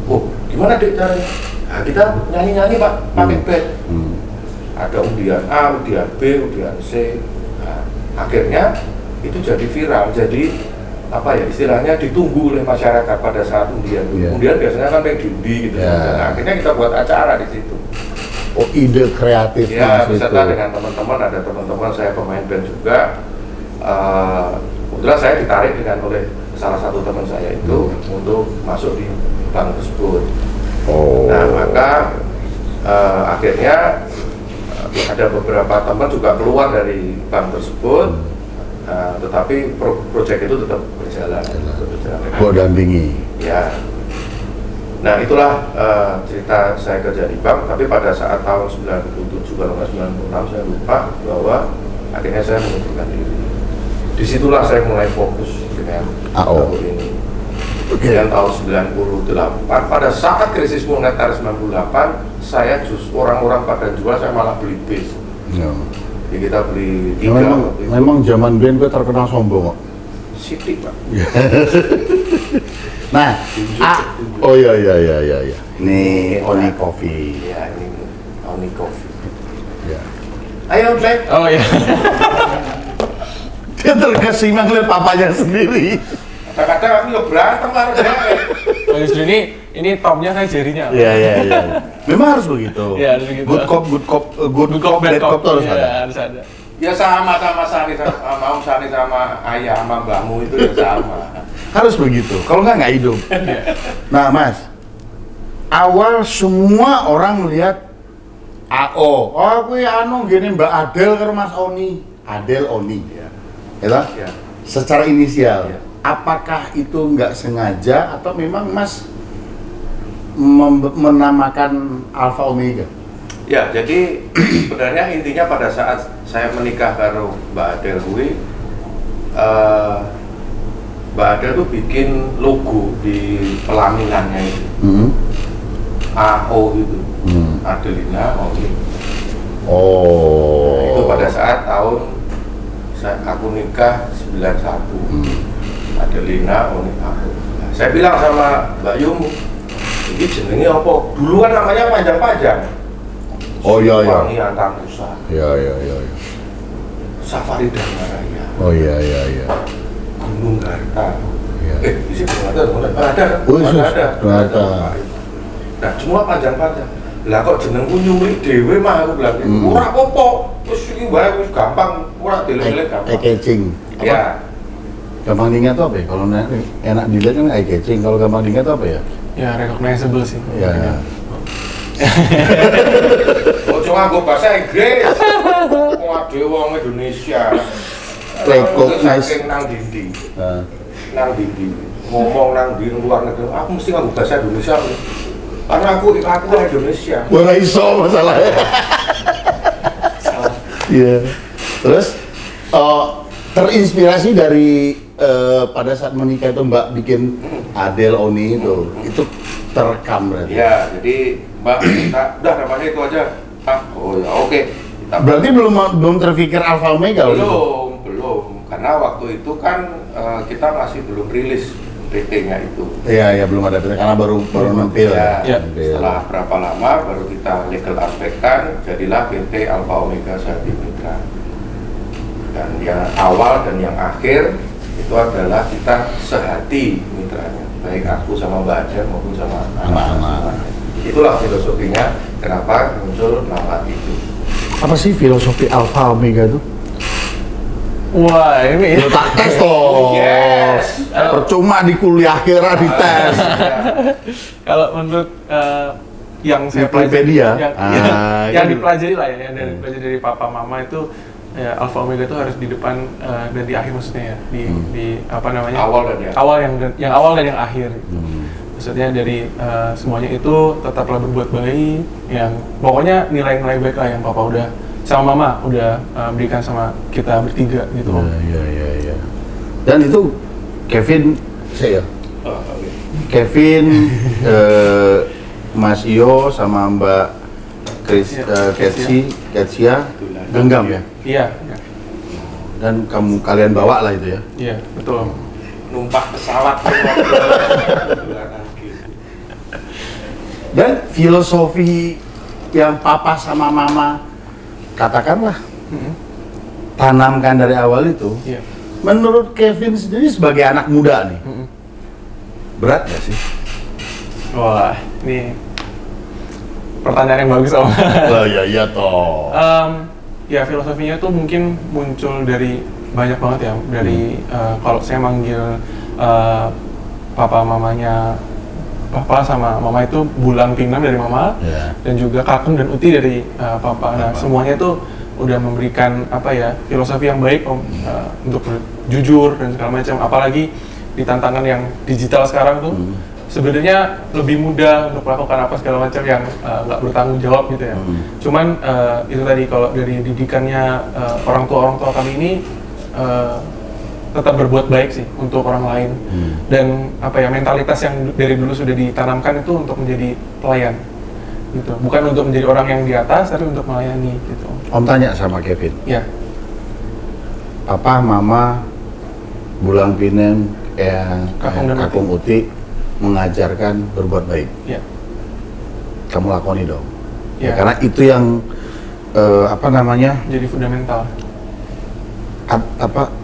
S3: Oh, gimana Dek caranya? Nah, kita nyanyi-nyanyi, Pak, pakai band. Ada undian A, undian B, undian C. Nah, akhirnya itu jadi viral, jadi apa ya istilahnya ditunggu oleh masyarakat pada saat undian. Undian biasanya kan pengen diundi gitu. Nah, akhirnya kita buat acara di situ.
S1: Oh, ide kreatif.
S3: Ya, beserta dengan teman-teman, ada teman-teman saya pemain band juga. Kebetulan saya ditarik oleh salah satu teman saya itu untuk masuk di bank tersebut. Nah, maka akhirnya ada beberapa teman juga keluar dari bank tersebut, tetapi proyek itu tetap berjalan.
S1: Dampingi.
S3: Ya. Nah, itulah cerita saya kerja di bank, tapi pada saat tahun 97 kalau nggak 96 saya lupa, bahwa akhirnya saya mengundurkan diri. Disitulah saya mulai fokus dengan AO ini. Dan tahun 98, pada saat krisis moneter 98, saya orang-orang pada jual, saya malah beli bis. Jadi kita beli 3.
S1: Memang zaman band gue terkenal sombong kok.
S3: Sidik, Pak.
S1: Nah, oh iya. Ini Oni Coffee.
S3: Ya, ini Oni Coffee.
S1: Ya.
S3: Ayo, Black.
S2: Oh iya.
S1: Dia terkesima ngeliat papanya sendiri.
S3: Kadang-kadang kami ya berantem harus
S2: Oh, justru ini topnya kan jarinya.
S1: Iya. Memang harus begitu.
S2: Iya, harus begitu.
S1: Good cop, bad cop tuh harus ada.
S2: Harus ada.
S3: Ya sama Sani sama Om Sani sama ayah sama mbahmu itu ya sama.
S1: Harus begitu, kalau nggak hidup. Nah, Mas, awal semua orang melihat AO. Oh, aku anu gini Mbak Adel ke Mas Oni. Adel Oni. Ya. Ya. Secara inisial. Ya. Apakah itu nggak sengaja atau memang Mas menamakan Alpha Omega?
S3: Ya, jadi sebenarnya intinya pada saat saya menikah karo Mbak Adel Mbak Adel tuh bikin logo di pelaminannya itu. AO itu. Adelina Oni.
S1: Oh.
S3: Nah, itu pada saat tahun aku nikah 91. Adelina Oni AO. Nah, saya bilang sama Mbak Yum, ini jenenge apa? Dulu kan namanya panjang-panjang.
S1: Oh iya.
S3: Wangi Antamusa.
S1: Iya.
S3: Safari Dharma Raya.
S1: Oh iya.
S3: Gunung Garta.
S1: Iya.
S3: Di sini ada. Nah, semua panjang-panjang. Lah kok jenengku nyulik dhewe mah aku bilang gitu. Ora apa-apa. Wis iki wae wis gampang, ora dilek-lek gampang.
S1: Eye-catching.
S3: Ya.
S1: Gampang diingat tuh apa ya? Kalau enak dilihat kan eye-catching, kalau gampang diingat tuh apa ya?
S2: Ya, recognizable sih.
S1: Ya.
S3: Oh, cuma nggo bahasa Inggris. Waduh, wong Indonesia.
S1: Recognize
S3: nang dindi. Nang dindi. Ngomong nang di luar negeri, aku mesti nggo bahasa Indonesia. Karena aku Indonesia.
S1: Ora iso masalahnya. Iya. Terus terinspirasi dari pada saat menikah itu Mbak bikin Adel Oni itu terekam berarti.
S3: Ya, jadi Mbak kita udah namanya itu aja. Oh ya, oke.
S1: Berarti belum terpikir Alpha Omega
S3: belum. Karena waktu itu kan kita masih belum rilis PT-nya itu.
S1: Iya, belum ada PT karena baru nempel.
S3: Ya. Setelah berapa lama baru kita legal aspekkan, jadilah PT Alpha Omega Sahati Mitra. Dan yang awal dan yang akhir itu adalah kita sehati mitranya, baik aku sama Mbak Adel maupun sama anak-anak. Itulah filosofinya kenapa muncul nama itu.
S1: Apa sih filosofi Alpha Omega itu?
S2: Wah, ini
S1: tak tes toh.
S3: Yes.
S1: Percuma di kuliah kira di tes.
S2: Kalau menurut yang saya
S1: pelajari
S2: yang dipelajari lah ya, yang dari papa mama itu ya, Alpha Omega itu harus di depan dan di akhir maksudnya ya, di apa namanya? Awal dan yang akhir. Maksudnya dari semuanya itu tetaplah berbuat baik, yang pokoknya nilai-nilai baik lah yang papa udah sama mama udah berikan sama kita bertiga gitu.
S1: Iya. Dan itu Kevin Kevin Mas Iyo sama Mbak Ketsia genggam ya?
S2: Iya.
S1: Dan kalian bawa lah itu ya?
S2: Iya, betul.
S3: Numpang pesawat.
S1: Dan filosofi yang papa sama mama katakanlah tanamkan dari awal itu, menurut Kevin sendiri sebagai anak muda nih, berat gak sih?
S2: Wah, ini pertanyaan yang bagus Om.
S1: Oh iya toh.
S2: Ya filosofinya tuh mungkin muncul dari banyak banget ya, dari kalau saya manggil papa mamanya papa sama mama itu Bulang Pingnam dari mama, dan juga Kakung dan Uti dari papa. Nah semuanya tuh udah memberikan apa ya, filosofi yang baik Om, untuk jujur dan segala macam. Apalagi di tantangan yang digital sekarang tuh sebenarnya lebih mudah untuk melakukan apa segala macam yang nggak bertanggung jawab gitu ya. Cuman itu tadi, kalau dari didikannya orang tua kami ini tetap berbuat baik sih untuk orang lain. Dan apa ya, mentalitas yang dari dulu sudah ditanamkan itu untuk menjadi pelayan gitu. Bukan untuk menjadi orang yang di atas, tapi untuk melayani gitu.
S1: Om tanya sama Kevin.
S2: Ya.
S1: Papa, Mama, Bulang Pingnam, Kakung Uti mengajarkan berbuat baik.
S2: Ya.
S1: Kamu lakoni dong.
S2: Ya.
S1: Karena itu yang
S2: jadi fundamental.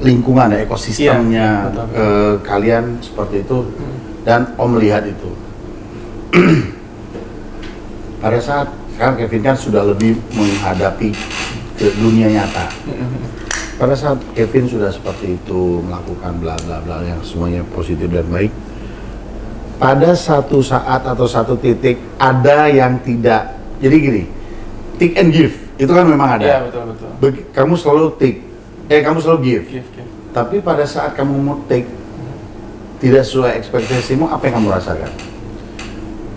S1: Lingkungan ya, ekosistemnya kalian seperti itu, dan Om melihat itu. Pada saat sekarang Kevin kan sudah lebih menghadapi ke dunia nyata. Pada saat Kevin sudah seperti itu, melakukan bla bla bla yang semuanya positif dan baik, pada satu saat atau satu titik ada yang tidak. Jadi gini, take and give itu kan memang ada.
S2: Iya, betul.
S1: Kamu selalu take, kamu selalu give. Tapi pada saat kamu mau take tidak sesuai ekspektasimu, apa yang kamu rasakan?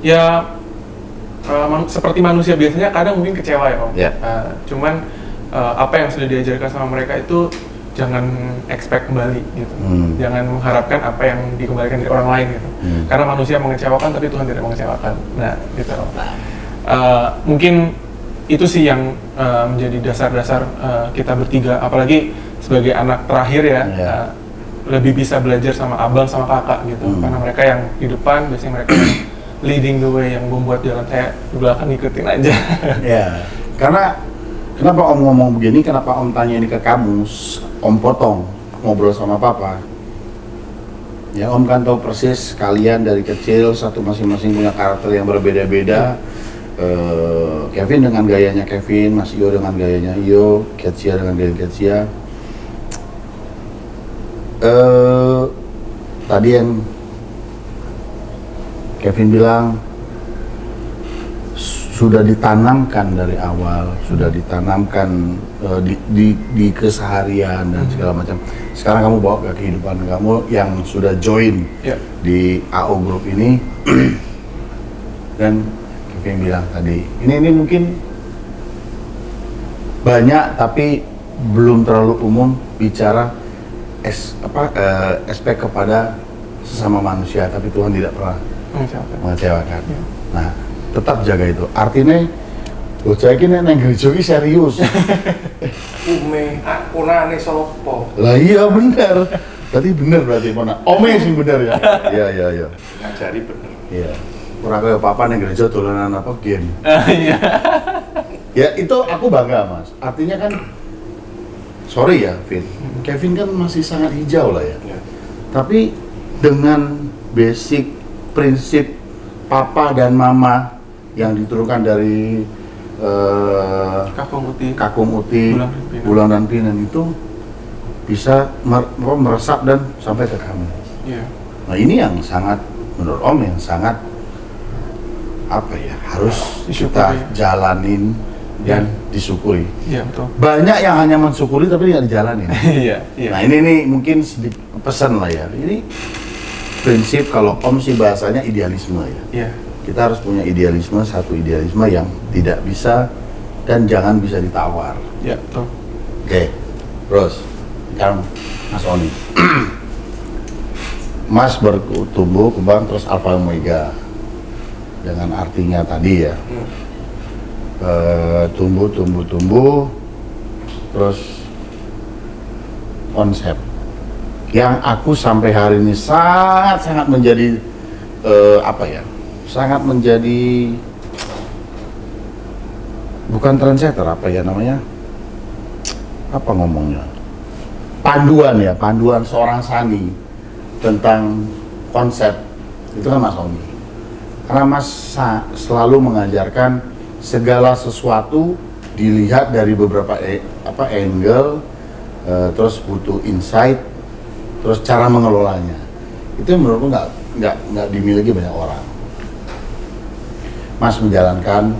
S2: Ya seperti manusia biasanya kadang mungkin kecewa ya Om. Cuman apa yang sudah diajarkan sama mereka itu jangan expect kembali gitu. Jangan mengharapkan apa yang dikembalikan dari orang lain gitu. Karena manusia mengecewakan tapi Tuhan tidak mengecewakan. Nah, gitu. Mungkin itu sih yang menjadi dasar-dasar kita bertiga, apalagi sebagai anak terakhir ya. Lebih bisa belajar sama abang sama kakak gitu. Karena mereka yang di depan, biasanya mereka yang leading the way, yang membuat jalan, saya di belakang ngikutin aja.
S1: Ya, karena kenapa Om ngomong begini, kenapa Om tanya ini ke kamu, Om potong ngobrol sama Papa. Ya Om kan tahu persis kalian dari kecil, satu masing-masing punya karakter yang berbeda-beda. Kevin dengan gayanya Kevin, Mas Iyo dengan gayanya Iyo, Ketsia dengan gaya Ketsia. Tadi yang Kevin bilang sudah ditanamkan dari awal, sudah ditanamkan di keseharian dan segala macam. Sekarang kamu bawa ke kehidupan kamu yang sudah join di AO Group ini. Dan Kevin bilang tadi, ini mungkin banyak tapi belum terlalu umum bicara aspek kepada sesama manusia, tapi Tuhan tidak pernah mengecewakan. Nah, tetap jaga itu. Artinya, bocah iki nek nang gereja iki serius.
S3: Ponakane sapa?
S1: Lah iya bener. Berarti ponak. Ome sing bener ya. Iya.
S3: Ngajari bener.
S1: Iya. Ora kaya papa nang gereja dolanan apa game.
S2: Iya.
S1: Ya itu aku bangga Mas. Artinya kan, sorry ya Vin, Kevin kan masih sangat hijau lah ya. Tapi dengan basic prinsip papa dan mama yang diturunkan dari Kakung Uti, Bulang dan Pingnam itu bisa meresap dan sampai ke kamu. Nah ini yang sangat, menurut Om yang sangat harus kita jalanin dan disyukuri.
S2: Betul.
S1: Banyak yang hanya mensyukuri tapi tidak dijalanin. Nah ini mungkin sedikit pesan lah ya. Ini prinsip, kalau Om sih bahasanya idealisme ya. Kita harus punya idealisme, satu idealisme yang tidak bisa dan jangan bisa ditawar.
S2: Betul.
S1: Oke, terus sekarang Mas Oni. Mas bertumbuh kembang terus Alpha Omega dengan artinya tadi ya. Tumbuh terus konsep yang aku sampai hari ini sangat menjadi sangat menjadi bukan trendsetter, apa ngomongnya, panduan seorang sani tentang konsep itu kan Mas Omi. Karena Mas selalu mengajarkan segala sesuatu dilihat dari beberapa angle, terus butuh insight, terus cara mengelolanya. Itu menurutku nggak dimiliki banyak orang. Mas menjalankan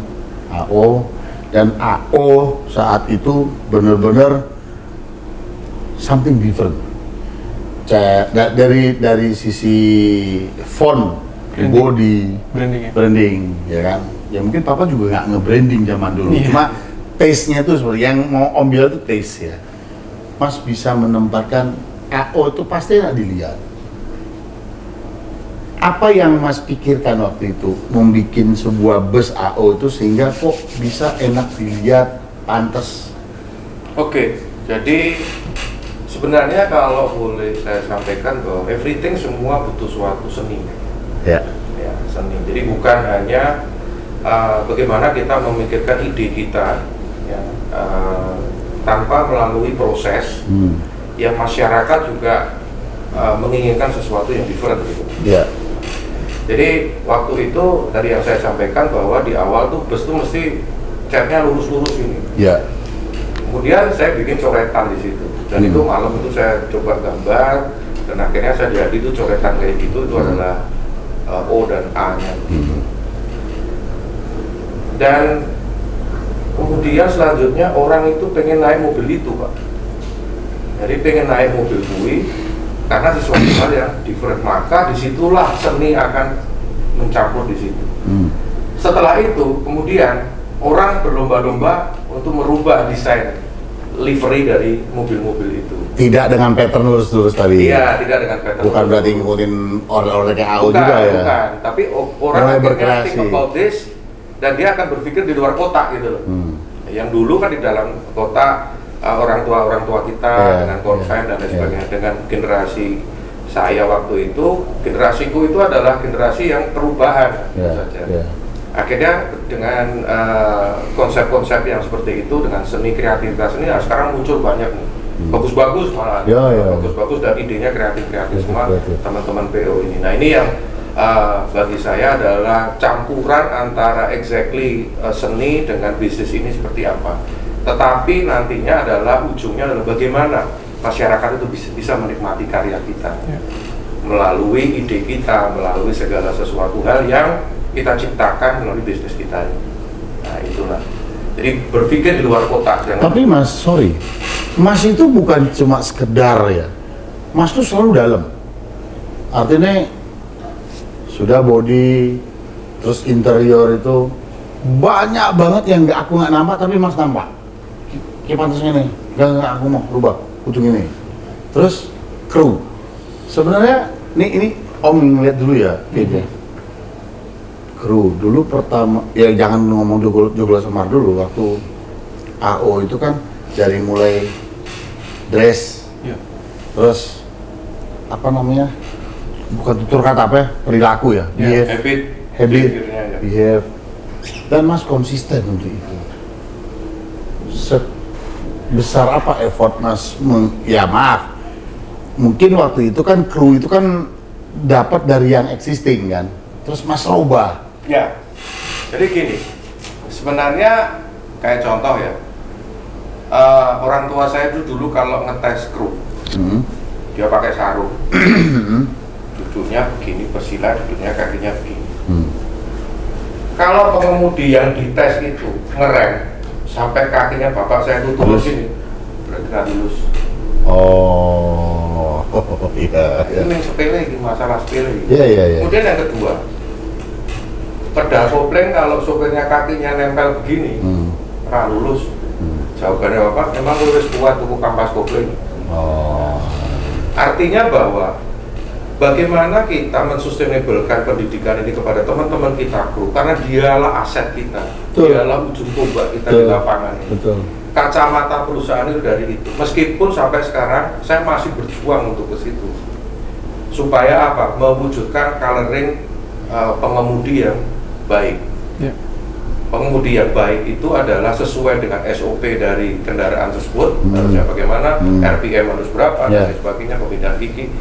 S1: AO, dan AO saat itu benar-benar something different. Dari sisi font, body, branding, ya kan? Ya mungkin Papa juga nggak nge-branding zaman dulu, cuma taste-nya itu seperti yang mau Om bilang itu taste ya. Mas bisa menempatkan AO itu pasti nggak dilihat. Apa yang Mas pikirkan waktu itu membuat sebuah bus AO itu sehingga kok bisa enak dilihat, pantas?
S3: Oke, jadi sebenarnya kalau boleh saya sampaikan bahwa everything semua butuh suatu seni. Ya, seni. Jadi bukan hanya bagaimana kita memikirkan ide kita ya, tanpa melalui proses yang masyarakat juga menginginkan sesuatu yang different gitu. Ya. Jadi waktu itu dari yang saya sampaikan bahwa di awal tuh bus tuh mesti catnya lurus-lurus ini. Ya. Kemudian saya bikin coretan di situ. Dan itu malam itu saya coba gambar dan akhirnya saya lihat itu coretan kayak gitu itu adalah O dan A-nya. Dan kemudian selanjutnya orang itu pengen naik mobil itu, Pak. Jadi pengen naik mobil gue karena sesuatu hal yang different, maka disitulah seni akan mencampur di situ. Setelah itu kemudian orang berlomba-lomba untuk merubah desain livery dari mobil-mobil itu.
S1: Tidak dengan pattern lurus-lurus tadi.
S3: Iya, tidak dengan pattern.
S1: Bukan berarti ngikutin order kayak AO juga ya.
S3: Bukan, tapi orang akhirnya think about this dan dia akan berpikir di luar kotak gitu loh. Yang dulu kan di dalam kota orang tua kita dengan konven dan lain sebagainya. Dengan generasi saya waktu itu, generasiku itu adalah generasi yang perubahan saja. Akhirnya dengan konsep-konsep yang seperti itu, dengan seni kreativitas ini sekarang muncul banyak nih. Bagus-bagus malah, bagus-bagus dan idenya kreatif-kreatif semua teman-teman PO ini. Nah ini yang bagi saya adalah campuran antara seni dengan bisnis ini seperti apa. Tetapi nantinya adalah ujungnya adalah bagaimana masyarakat itu bisa menikmati karya kita melalui ide kita, melalui segala sesuatu hal yang kita ciptakan melalui bisnis kita. Nah itulah. Jadi berpikir di luar kotak.
S1: Tapi Mas, sorry, Mas itu bukan cuma sekedar ya. Mas tuh selalu dalam. Artinya sudah body, terus interior itu banyak banget yang aku nggak nampak tapi Mas nampak. Kayak pantasnya nih, nggak aku mau rubah ujung ini. Terus kru, sebenarnya ini Om ngeliat dulu ya, beda. Kru dulu pertama, ya jangan ngomong Joglo Semar dulu, waktu AO itu kan dari mulai dress, terus apa namanya, bukan tutur kata apa ya, perilaku ya, behave, dan Mas konsisten untuk itu. Besar apa effort Mas, ya maaf, mungkin waktu itu kan kru itu kan dapat dari yang existing kan, terus Mas rubah.
S3: Ya, jadi gini, sebenarnya kayak contoh ya, orang tua saya itu dulu kalau ngetes kru, dia pakai sarung, duduknya begini, bersila, duduknya kakinya begini. Kalau pengemudi yang dites itu ngerem sampai kakinya bapak saya itu turun sini, berarti nggak lulus.
S1: Oh, iya.
S3: Ini sepele, masalah sepele.
S1: Iya.
S3: Kemudian yang kedua, pedal kopling kalau sopirnya kakinya nempel begini, nggak lulus. Jawabannya bapak, memang lulus kuat tuku kampas kopling. Artinya bahwa bagaimana kita mensustainablekan pendidikan ini kepada teman-teman kita kru, karena dialah aset kita, dialah ujung tombak kita di lapangan ini. Kacamata perusahaan itu dari itu. Meskipun sampai sekarang saya masih berjuang untuk ke situ, supaya apa? Mewujudkan coloring pengemudi yang baik. pengemudi yang baik itu adalah sesuai dengan SOP dari kendaraan tersebut, harusnya bagaimana, RPM harus berapa, dan sebagainya, pemindahan gigi,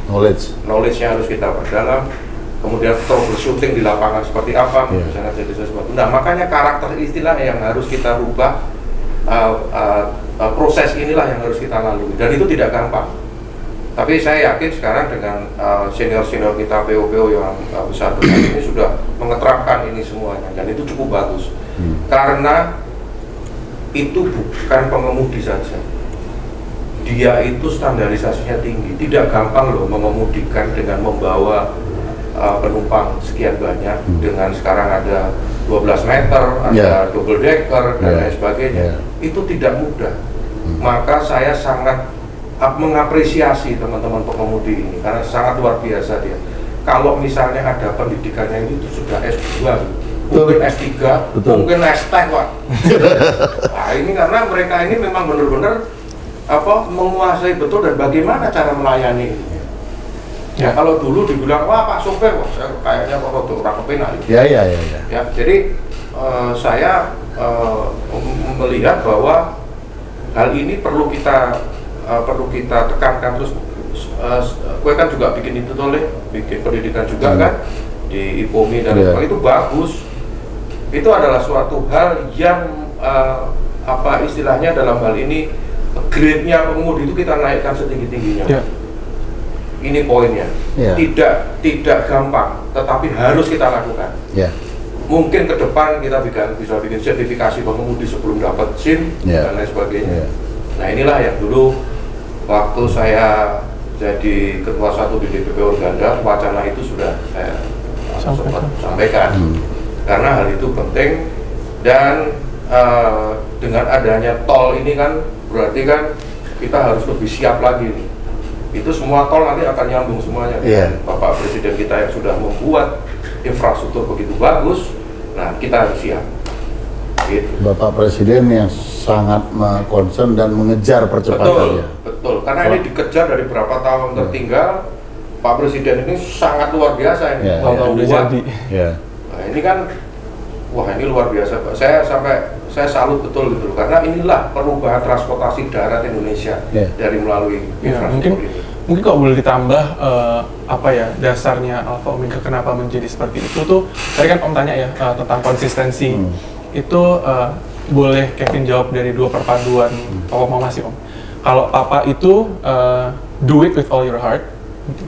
S3: knowledge-nya harus kita perdalam, kemudian troubleshooting di lapangan seperti apa, misalnya jadi sesuatu. Nah, makanya karakter istilah yang harus kita rubah, proses inilah yang harus kita lalui, dan itu tidak gampang. Tapi saya yakin sekarang dengan senior-senior kita, PO-PO yang besar-besar ini sudah mengeterapkan ini semuanya, dan itu cukup bagus. Karena itu bukan pengemudi saja, dia itu standarisasinya tinggi. Tidak gampang loh mengemudikan dengan membawa penumpang sekian banyak, dengan sekarang ada 12 meter, ada double decker dan lain sebagainya. Itu tidak mudah. Maka saya sangat mengapresiasi teman-teman pengemudi ini karena sangat luar biasa dia. Kalau misalnya ada pendidikannya ini itu sudah S2, mungkin S3, mungkin S-Tech, Pak. Nah, ini karena mereka ini memang benar-benar menguasai betul dan bagaimana cara melayani ini. Ya, kalau dulu dibilang, wah Pak sopir, wah saya kayaknya kok untuk rakepin aja. Ya, jadi saya melihat bahwa hal ini perlu kita tekankan terus. Gue kan juga bikin itu bikin pendidikan juga kan di IPOMI dan sebagainya, itu bagus. Itu adalah suatu hal yang istilahnya dalam hal ini grade-nya pengemudi itu kita naikkan setinggi-tingginya. Ini poinnya. Tidak gampang, tetapi harus kita lakukan. Mungkin ke depan kita bisa bikin sertifikasi pengemudi sebelum dapat SIM dan lain sebagainya. Nah, inilah yang dulu waktu saya jadi ketua 1 di DPP Organda, wacana itu sudah saya sampaikan. Karena hal itu penting, dan dengan adanya tol ini kan berarti kan kita harus lebih siap lagi nih. Itu semua tol nanti akan nyambung semuanya. Bapak Presiden kita yang sudah membuat infrastruktur begitu bagus, nah kita harus siap. Gitu.
S1: Bapak Presiden yang sangat concern dan mengejar percepatannya.
S3: Betul. Karena ini dikejar dari berapa tahun tertinggal. Pak Presiden ini sangat luar biasa ini. Nah, ini kan, wah ini luar biasa, Pak. Saya salut betul gitu, karena inilah perubahan transportasi darat Indonesia dari melalui infrastruktur ini.
S2: Mungkin kalau boleh ditambah dasarnya Alfa Omega kenapa menjadi seperti itu tuh, tadi kan Om tanya ya tentang konsistensi. Itu boleh Kevin jawab dari dua perpaduan Papa Mama sih Om. Kalau Papa itu do it with all your heart,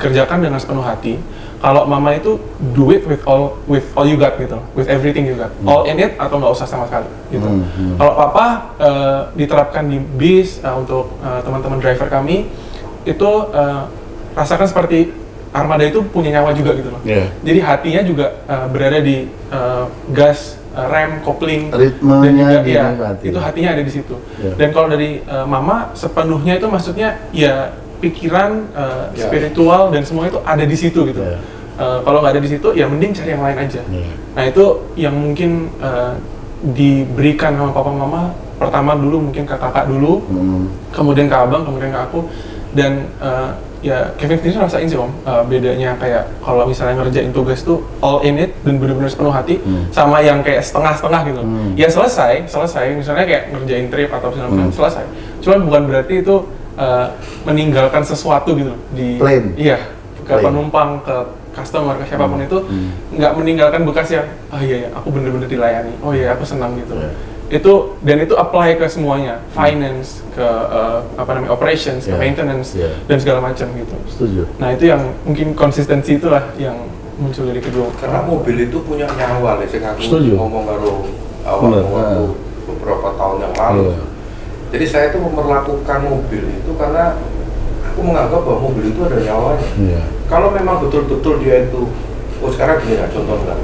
S2: kerjakan dengan sepenuh hati. Kalau Mama itu do it with all you got gitu, with everything you got, all in it atau nggak usah sama sekali gitu. Kalau Papa diterapkan di bis untuk teman-teman driver kami itu rasakan seperti armada itu punya nyawa juga gitu loh. Jadi hatinya juga berada di gas, rem, kopling,
S1: ritmenya,
S2: dan juga itu hatinya ada di situ. Dan kalau dari Mama sepenuhnya itu maksudnya ya pikiran, spiritual dan semua itu ada di situ gitu. Kalau nggak ada di situ ya mending cari yang lain aja. Nah itu yang mungkin diberikan sama papa mama. Pertama dulu mungkin ke kakak dulu, kemudian ke abang, kemudian ke aku. Dan ya Kevin sendiri rasain sih Om, bedanya kayak kalau misalnya ngerjain tugas tuh all in it dan benar-benar sepenuh hati, sama yang kayak setengah-setengah gitu. Ya selesai, misalnya kayak ngerjain trip atau misalnya selesai. Cuman bukan berarti itu meninggalkan sesuatu gitu di ke penumpang, ke customer, ke siapapun itu nggak meninggalkan bekas yang aku bener-bener dilayani, aku senang gitu. Itu apply ke semuanya, finance, ke operations, ke maintenance dan segala macam gitu.
S1: Setuju.
S2: Nah itu yang mungkin konsistensi itulah yang muncul dari kedua.
S3: Karena mobil itu punya nyawa, saya ngomong baru awal beberapa tahun yang lalu. Jadi saya itu memperlakukan mobil itu karena aku menganggap bahwa mobil itu ada nyawanya. Kalau memang betul-betul dia itu, sekarang gini ya, contoh enggak.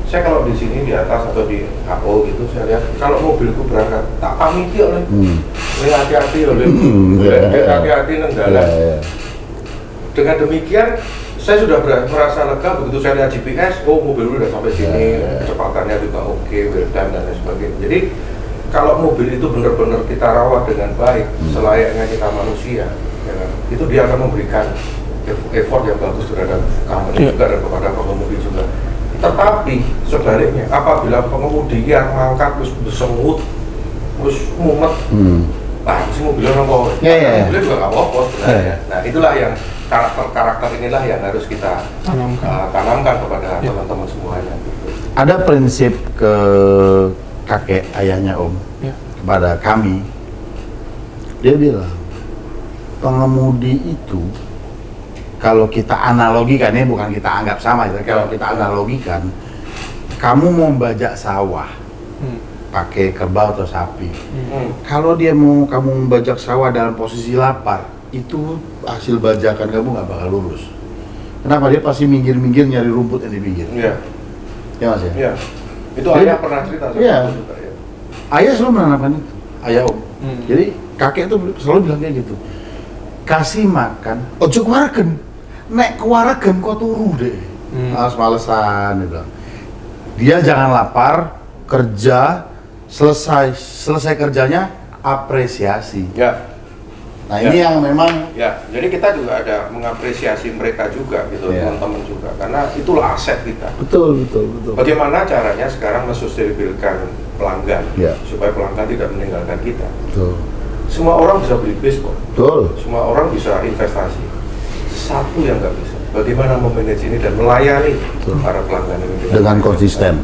S3: Saya kalau di sini di atas atau di HO gitu, saya lihat kalau mobilku berangkat, tak pamiti oleh, hati-hati hati-hati nenggalan. Dengan demikian, saya sudah merasa lega begitu saya lihat GPS, mobil udah sampai sini, kecepatannya juga oke, well done dan lain sebagainya. Jadi kalau mobil itu benar-benar kita rawat dengan baik, selayaknya kita manusia, ya kan? Itu dia akan memberikan effort yang bagus terhadap company juga dan kepada pengemudi juga. Tetapi sebaliknya, apabila pengemudi yang mangkat terus bersengut, terus mumet, nah itu mobilnya nongol, mobilnya juga nggak apa-apa sebenarnya. Nah itulah yang karakter inilah yang harus kita tanamkan kepada teman-teman semuanya.
S1: Ada prinsip ke kakek ayahnya Om kepada kami, dia bilang pengemudi itu kalau kita analogikan, ini bukan kita anggap sama, kalau kita analogikan, kamu mau bajak sawah pakai kerbau atau sapi, kalau dia mau kamu membajak sawah dalam posisi lapar, itu hasil bajakan kamu nggak bakal lurus. Kenapa? Dia pasti minggir-minggir nyari rumput yang di pinggir. Iya. Ya Mas ya?
S3: Iya. Itu ayah pernah cerita sama
S1: juga ya. Ayah selalu menanamkan itu, ayah Om. Jadi kakek tuh selalu bilang kayak gitu. Kasih makan, ojo keluarkan. Nek keluarkan kok turu deh. Males-malesan gitu. Dia jangan lapar, kerja, selesai kerjanya apresiasi.
S3: Ya.
S1: Nah ini yang memang
S3: jadi kita juga ada mengapresiasi mereka juga gitu, teman-teman juga, karena itulah aset kita.
S1: Betul.
S3: Bagaimana caranya sekarang mensustainability pelanggan supaya pelanggan tidak meninggalkan kita. Betul. Semua orang bisa beli bis kok. Betul. Semua orang bisa investasi. Satu yang nggak bisa, bagaimana memanage ini dan melayani para pelanggan ini
S1: dengan konsisten.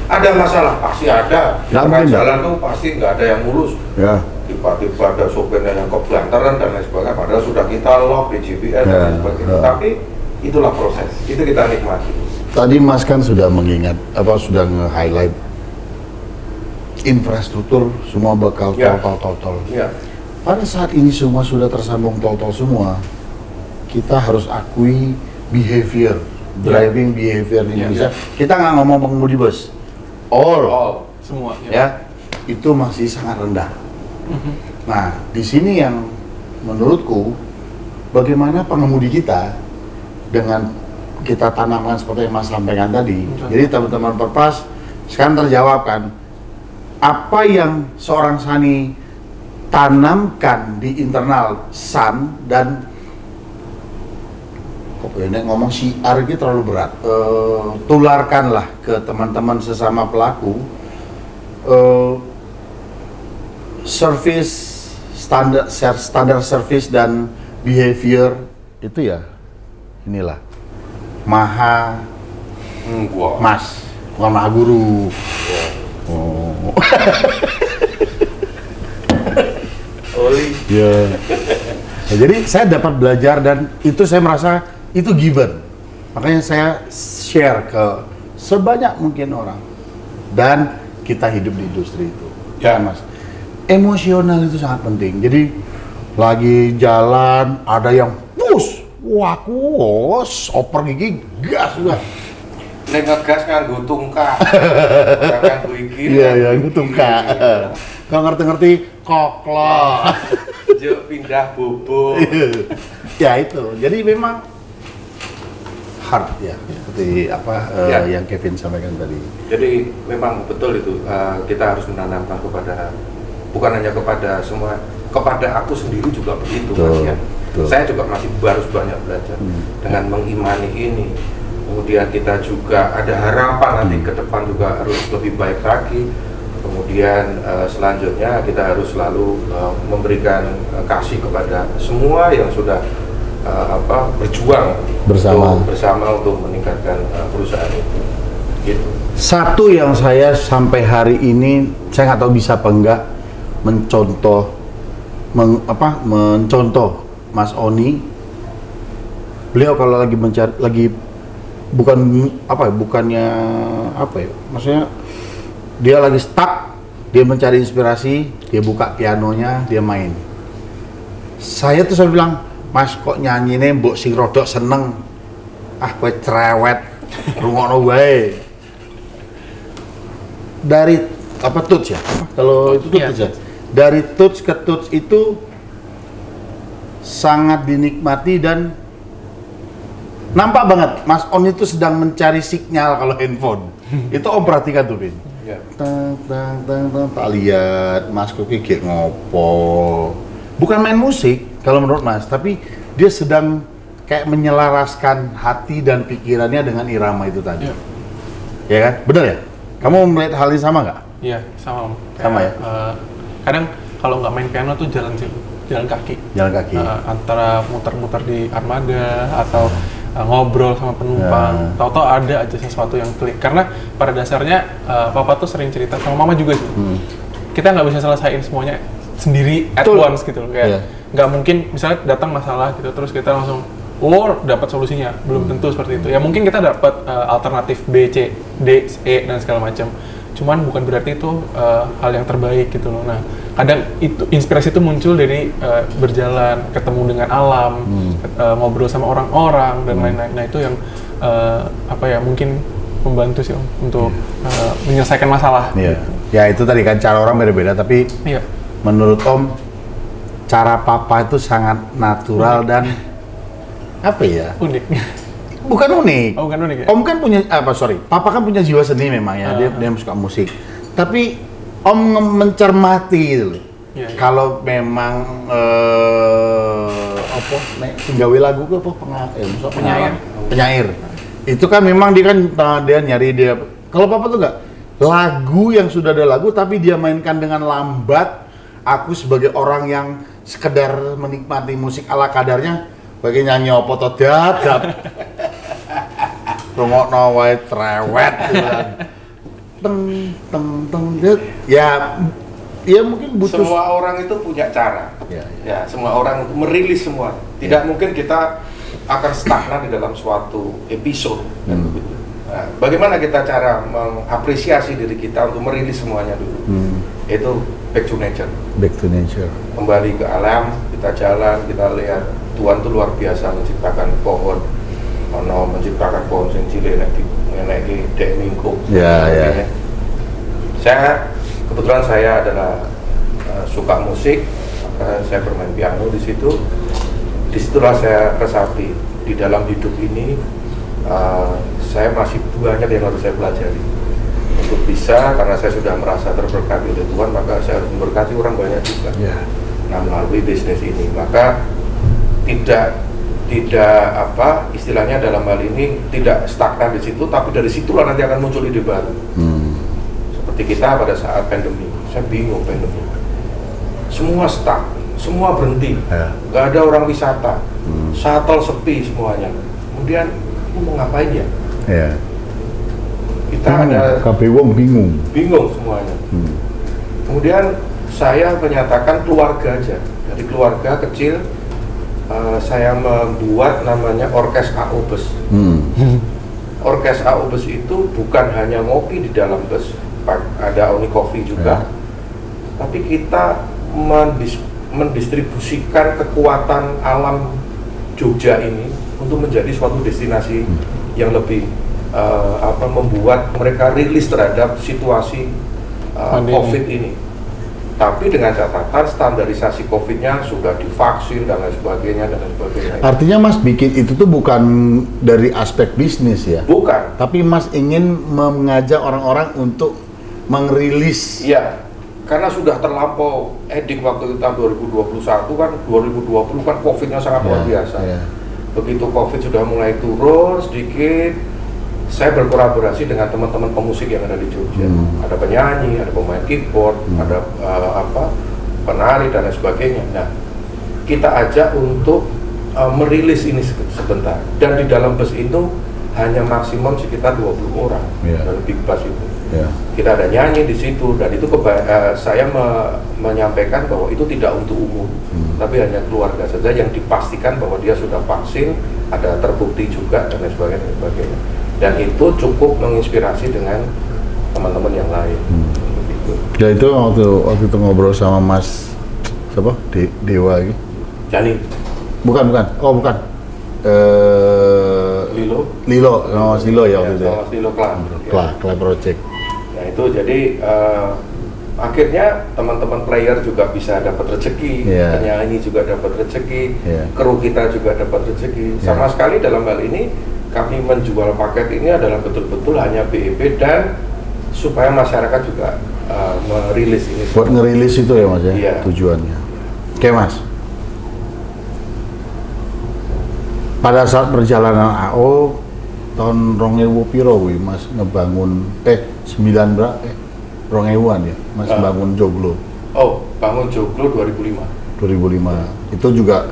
S3: Ada masalah pasti ada. Jalan tuh pasti nggak ada yang mulus. Ya. Tiba-tiba ada sopirnya yang kebelantaran dan lain sebagainya, padahal sudah kita lock di GPS dan lain sebagainya. Tapi itulah proses, itu kita nikmati.
S1: Tadi Mas kan sudah mengingat, sudah nge-highlight infrastruktur semua bakal tol. Pada saat ini semua sudah tersambung tol semua, kita harus akui behavior, driving behavior di Indonesia. Kita nggak ngomong pengemudi bus, all
S2: semua
S1: itu masih sangat rendah. Nah, di sini yang menurutku bagaimana pengemudi kita dengan kita tanamkan seperti yang Mas sampaikan tadi. Jadi teman-teman Perpas sekarang terjawabkan apa yang seorang Sani tanamkan di internal San dan ngomong syiar ini terlalu berat. Tularkanlah ke teman-teman sesama pelaku. Service standar service dan behavior itu inilah maha mas, bukan maha guru. Jadi saya dapat belajar dan itu saya merasa itu given, makanya saya share ke sebanyak mungkin orang dan kita hidup di industri itu Mas. Emosional itu sangat penting. Jadi lagi jalan ada yang push, oper gigi gas juga.
S3: Nek ngegas nganggo tungkak. Nganggo iki.
S1: Nganggo tungkak. Kalau ngerti-ngerti koklok.
S3: Juk pindah bubuk.
S1: Ya itu. Jadi memang hard seperti yang Kevin sampaikan tadi.
S3: Jadi memang betul itu, kita harus menanamkan bukan hanya kepada semua, kepada aku sendiri juga begitu Mas ya. Saya juga masih harus banyak belajar dengan mengimani ini. Kemudian kita juga ada harapan nanti ke depan juga harus lebih baik lagi. Kemudian selanjutnya kita harus selalu memberikan kasih kepada semua yang sudah berjuang bersama untuk meningkatkan perusahaan itu. Gitu.
S1: Satu yang saya sampai hari ini saya nggak tahu bisa apa enggak mencontoh Mas Oni. Beliau kalau lagi mencari maksudnya dia lagi stuck, dia mencari inspirasi, dia buka pianonya, dia main. Saya bilang, Mas kok nyanyi nih mbok sing rodok seneng, kowe cerewet, rungokno wae. Dari tuts ya? Kalau itu tuts ya? Dari tuts ke tuts itu sangat dinikmati dan nampak banget Mas On itu sedang mencari sinyal kalau handphone. Itu Om perhatikan tuh, Bin. Tak lihat Mas kok kayak ngopo. Bukan main musik kalau menurut Mas, tapi dia sedang kayak menyelaraskan hati dan pikirannya dengan irama itu tadi. Ya kan? Bener ya? Kamu melihat hal ini sama nggak?
S2: Iya, sama Om.
S1: Sama ya?
S2: Kadang kalau nggak main piano tuh jalan kaki. Jalan kaki. Antara muter-muter di armada atau ngobrol sama penumpang. Tahu-tahu ada aja sesuatu yang klik. Karena pada dasarnya Papa tuh sering cerita sama Mama juga sih. Kita nggak bisa selesaiin semuanya sendiri at once gitu loh. Kayak nggak mungkin misalnya datang masalah gitu terus kita langsung dapat solusinya. Belum tentu seperti itu. Ya mungkin kita dapat alternatif B, C, D, E dan segala macam. Cuman bukan berarti itu hal yang terbaik gitu loh. Nah, kadang itu inspirasi itu muncul dari berjalan, ketemu dengan alam, ngobrol sama orang-orang dan lain-lain. Nah, itu yang mungkin membantu sih Om untuk menyelesaikan masalah.
S1: Iya. Ya itu tadi kan cara orang beda-beda, tapi menurut Om cara Papa itu sangat natural dan
S2: unik.
S1: Bukan unik.
S2: Oh, bukan unik ya?
S1: Om kan punya Papa kan punya jiwa seni memang ya. Dia suka musik. Tapi Om mencermati gitu loh. Kalau memang gawe lagu ke penyair. Itu kan memang dia nyari kalau Papa tuh enggak lagu yang sudah ada lagu tapi dia mainkan dengan lambat. Aku sebagai orang yang sekedar menikmati musik ala kadarnya bagi nyanyi opo to dadap. Rungokno wae trewet gitu kan. Ya mungkin butuh.
S3: Semua orang itu punya cara. Ya, semua orang itu merilis semua. Tidak mungkin kita akan stagnan di dalam suatu episode. Nah, bagaimana kita cara mengapresiasi diri kita untuk merilis semuanya dulu? Itu back to nature.
S1: Back to nature.
S3: Kembali ke alam, kita jalan, kita lihat Tuhan itu luar biasa menciptakan pohon. Menciptakan pohon yang cilik nek dek minggu. Kebetulan saya adalah suka musik, maka saya bermain piano di situ. Disitulah saya resapi di dalam hidup ini. Saya masih banyak yang harus saya pelajari untuk bisa, karena saya sudah merasa terberkati oleh Tuhan, maka saya harus memberkati orang banyak juga. Nah, melalui bisnis ini, maka istilahnya dalam hal ini tidak stagnan di situ, tapi dari situlah nanti akan muncul ide baru. Seperti kita pada saat pandemi, saya bingung pandemi, semua stuck, semua berhenti, nggak ada orang wisata, shuttle sepi semuanya. Kemudian mau ngapain ya? Kita ada
S1: wong bingung
S3: semuanya. Kemudian saya menyatakan keluarga aja, dari keluarga kecil. Saya membuat namanya Orkes AO Bus. Orkes AO Bus itu bukan hanya ngopi di dalam bus, ada Oni Coffee juga, tapi kita mendistribusikan kekuatan alam Jogja ini untuk menjadi suatu destinasi yang lebih membuat mereka rilis terhadap situasi COVID ini. Tapi dengan catatan standarisasi COVID-nya sudah divaksin dan lain sebagainya.
S1: Artinya Mas bikin itu tuh bukan dari aspek bisnis ya?
S3: Bukan.
S1: Tapi Mas ingin mengajak orang-orang untuk merilis.
S3: Iya, karena sudah terlampau edik waktu itu tahun 2021 kan, 2020 kan COVID-nya sangat luar biasa. Begitu COVID sudah mulai turun sedikit, saya berkolaborasi dengan teman-teman pemusik yang ada di Jogja. Ada penyanyi, ada pemain keyboard, ada penari dan lain sebagainya. Nah, kita ajak untuk merilis ini sebentar. Dan di dalam bus itu hanya maksimum sekitar 20 orang dalam big bus itu. Kita ada nyanyi di situ, dan itu saya menyampaikan bahwa itu tidak untuk umum, tapi hanya keluarga saja yang dipastikan bahwa dia sudah vaksin, ada terbukti juga dan lain sebagainya. Dan itu cukup menginspirasi dengan teman-teman yang lain.
S1: Ya itu waktu itu ngobrol sama Mas siapa? Dewa gitu.
S3: Jani.
S1: Bukan. Oh, bukan. Lilo ya waktu itu.
S3: Lilo
S1: Klan Project.
S3: Nah itu jadi akhirnya teman-teman player juga bisa dapat rezeki, penyanyi juga dapat rezeki, kru kita juga dapat rezeki. Sama sekali dalam hal ini kami menjual paket ini adalah betul-betul hanya BEP dan supaya masyarakat juga merilis ini.
S1: Buat ngerilis itu ya Mas ya, tujuannya. Oke Mas. pada saat perjalanan AO tahun 2000 piro kuwi Mas ngebangun 9 berapa 2000-an ya Mas bangun Joglo.
S3: Oh, bangun Joglo 2005.
S1: 2005. Itu juga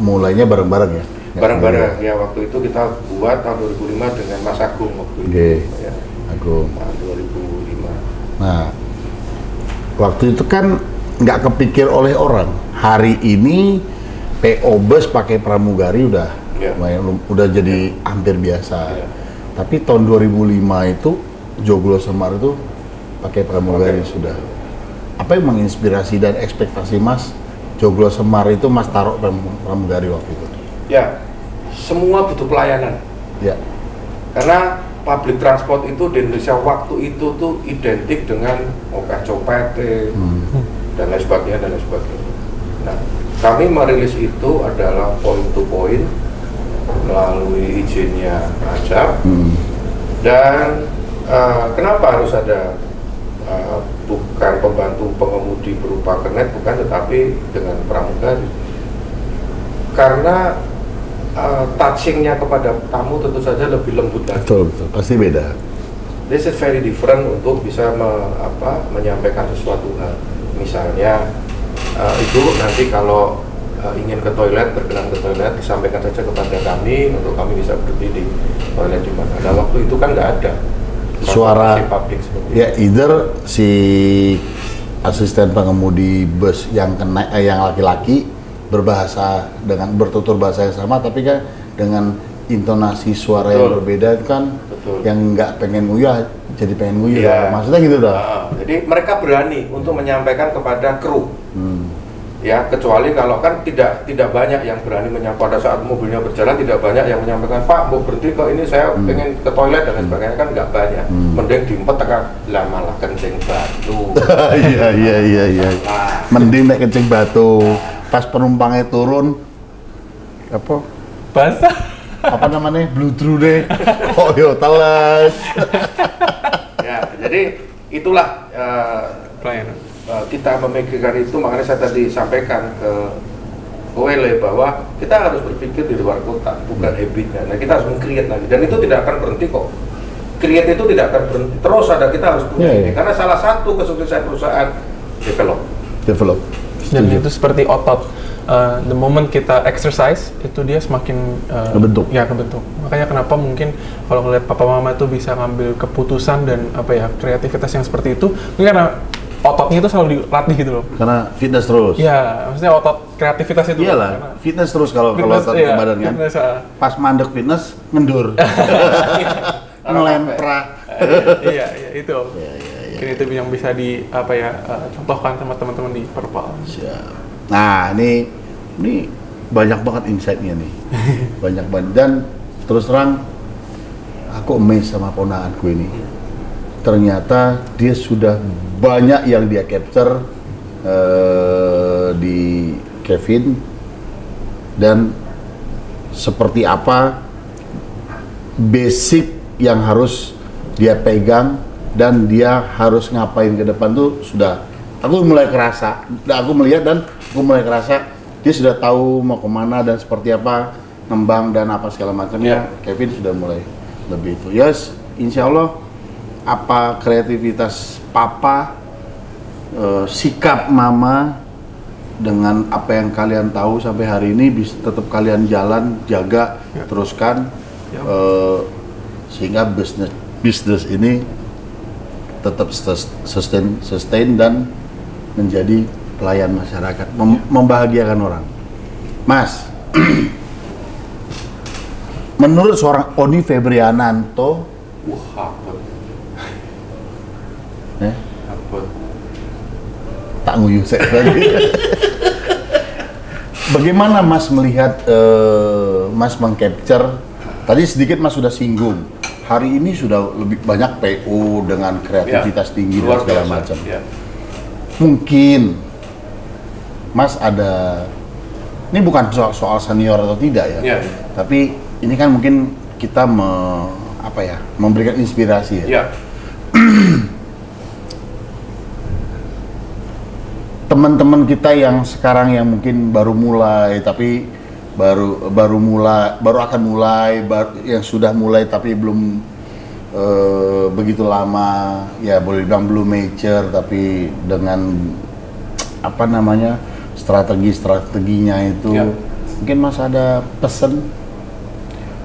S1: mulainya bareng-bareng ya.
S3: Bareng-bareng ya, waktu itu kita buat tahun 2005 dengan Mas Agung waktu itu. Ya.
S1: Agung.
S3: Tahun 2005.
S1: Nah, waktu itu kan nggak kepikir oleh orang. Hari ini PO bus pakai pramugari udah jadi hampir biasa. Tapi tahun 2005 itu Joglo Semar itu pakai pramugari sudah. Apa yang menginspirasi dan ekspektasi Mas Joglo Semar itu Mas taruh pramugari waktu itu?
S3: Ya, semua butuh pelayanan.
S1: Ya.
S3: Karena public transport itu di Indonesia waktu itu tuh identik dengan copet dan lain sebagainya. Nah, kami merilis itu adalah point to point melalui izinnya Rajab. Dan kenapa harus ada bukan pembantu pengemudi berupa kernet, bukan, tetapi dengan pramugari? Karena touchingnya kepada tamu tentu saja lebih lembut lagi.
S1: Betul, pasti beda.
S3: This is very different untuk bisa menyampaikan sesuatu hal. Misalnya ibu nanti kalau ingin ke toilet, berkenan ke toilet, disampaikan saja kepada kami untuk kami bisa berhenti di toilet di mana. Nah, waktu itu kan nggak ada
S1: suara
S3: publik seperti
S1: ya, either si asisten pengemudi bus yang laki-laki berbahasa dengan bertutur bahasa yang sama, tapi kan dengan intonasi suara yang berbeda itu kan yang nggak pengen nguyah jadi pengen nguyah. Maksudnya gitu dah.
S3: Jadi mereka berani untuk menyampaikan kepada kru. Ya, kecuali kalau kan tidak banyak yang berani menyampaikan pada saat mobilnya berjalan, tidak banyak yang menyampaikan, Pak mau berhenti kok, ini saya pengen ke toilet dan lain sebagainya, kan nggak banyak. Mending diempet tekan lah malah kencing batu.
S1: Iya. Mending nek kencing batu pas penumpangnya turun apa?
S2: Basah.
S1: Apa namanya? Bludru deh. Oh yo telas.
S3: Ya, jadi itulah
S2: pelayanan.
S3: Kita memikirkan itu, makanya saya tadi sampaikan ke Wele bahwa kita harus berpikir di luar kota, bukan habitnya. Nah, kita harus meng-create lagi, dan itu tidak akan berhenti kok. Create itu tidak akan berhenti, terus ada, kita harus punya ini. Karena salah satu kesuksesan perusahaan develop.
S2: Dan itu seperti otot. The moment kita exercise itu dia semakin
S1: kebentuk.
S2: Ya, kebentuk. Makanya kenapa mungkin kalau ngeliat papa mama itu bisa ngambil keputusan dan kreativitas yang seperti itu, mungkin karena ototnya itu selalu dilatih gitu loh.
S1: Karena fitness terus.
S2: Iya, maksudnya otot kreativitas itu.
S1: Iyalah, fitness terus kalau otot ke badan kan. Pas mandek fitness ngendur. Melempra.
S2: Iya, itu. Mungkin itu yang bisa contohkan sama teman-teman di Perpal.
S1: Siap. Nah, ini banyak banget insight-nya nih. Banyak banget, dan terus terang aku amazed sama ponakanku ini. Ternyata dia sudah banyak yang dia capture di Kevin, dan seperti apa basic yang harus dia pegang dan dia harus ngapain ke depan tuh sudah aku mulai kerasa. Aku melihat dan aku mulai kerasa dia sudah tahu mau kemana dan seperti apa ngembang dan apa segala macamnya. Kevin sudah mulai lebih itu. Yes, insya Allah apa kreativitas papa, sikap mama dengan apa yang kalian tahu sampai hari ini bisa tetap kalian jalan, jaga, teruskan, sehingga bisnis ini tetap sustain dan menjadi pelayan masyarakat, membahagiakan orang. Mas, menurut seorang Oni Febriananto, tak nguyuh saya tadi. Bagaimana Mas melihat, Mas mengcapture, tadi sedikit Mas sudah singgung, hari ini sudah lebih banyak PO dengan kreativitas tinggi dan segala macam. Mungkin Mas ada, ini bukan soal senior atau tidak ya, tapi ini kan mungkin kita memberikan inspirasi ya. Teman-teman kita yang sekarang yang mungkin baru mulai tapi baru akan mulai, yang sudah mulai tapi belum begitu lama, ya boleh bilang belum mature, tapi dengan apa namanya strateginya itu, mungkin Mas ada pesan?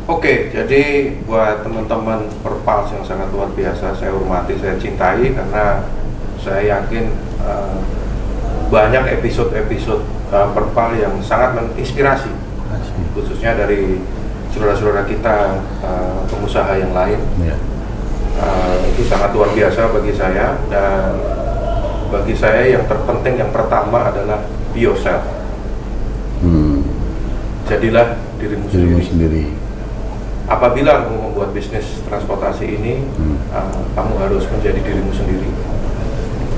S3: Oke, jadi buat teman-teman Perpals yang sangat luar biasa, saya hormati, saya cintai, karena saya yakin banyak episode-episode Perpal yang sangat menginspirasi, khususnya dari saudara-saudara kita pengusaha yang lain. Itu sangat luar biasa bagi saya, dan bagi saya yang terpenting, yang pertama adalah be yourself. Jadilah dirimu sendiri. Apabila kamu membuat bisnis transportasi ini, kamu harus menjadi dirimu sendiri,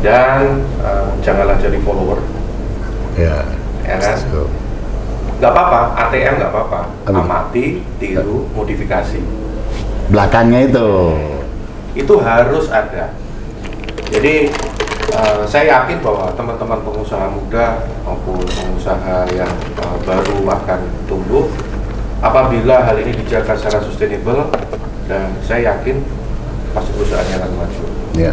S3: dan janganlah jadi follower. Ya kan? Nggak apa-apa, ATM nggak apa-apa, amati, tiru, modifikasi.
S1: Belakangnya itu
S3: harus ada. Jadi saya yakin bahwa teman-teman pengusaha muda maupun pengusaha yang baru akan tumbuh, apabila hal ini dijaga secara sustainable, dan saya yakin pasti perusahaannya akan maju. Ya.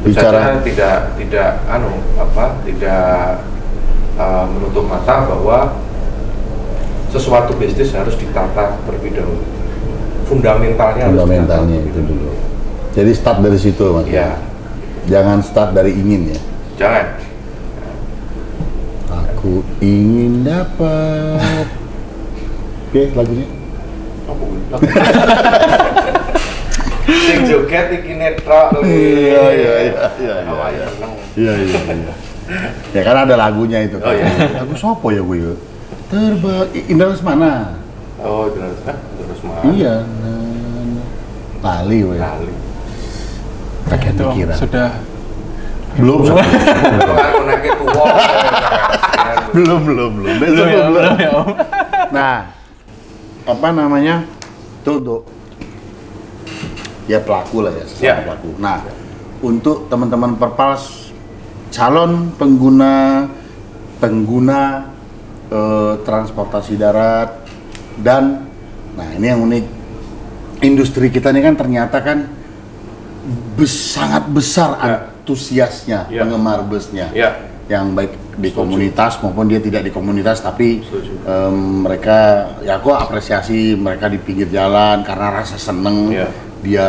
S3: Bicara tidak menutup mata bahwa sesuatu bisnis harus ditata terlebih dahulu. Fundamentalnya itu
S1: dulu. Jadi start dari situ, Mas.
S3: Ya.
S1: Jangan start dari ingin, ya.
S3: Jangan.
S1: Aku ingin dapat. Oke, lagunya.
S3: Sing joget iki netral.
S1: Iya. Ya kan ada lagunya itu.
S3: Oh iya.
S1: Lagu sopo ya gue? Indra Lesmana.
S3: Oh, Indra Lesmana.
S1: Iya. Lali weh. Pakai pikiran.
S2: Sudah.
S1: Belum. Belum. Besok belum. Ya, Om. Nah, apa namanya? Tuh. Ya pelaku lah ya, pelaku. Nah, untuk teman-teman Perpals, calon pengguna transportasi darat, dan nah ini yang unik, industri kita ini kan ternyata kan sangat besar antusiasnya, penggemar busnya, yang baik di komunitas maupun dia tidak di komunitas, tapi mereka, ya aku apresiasi mereka di pinggir jalan karena rasa seneng. Dia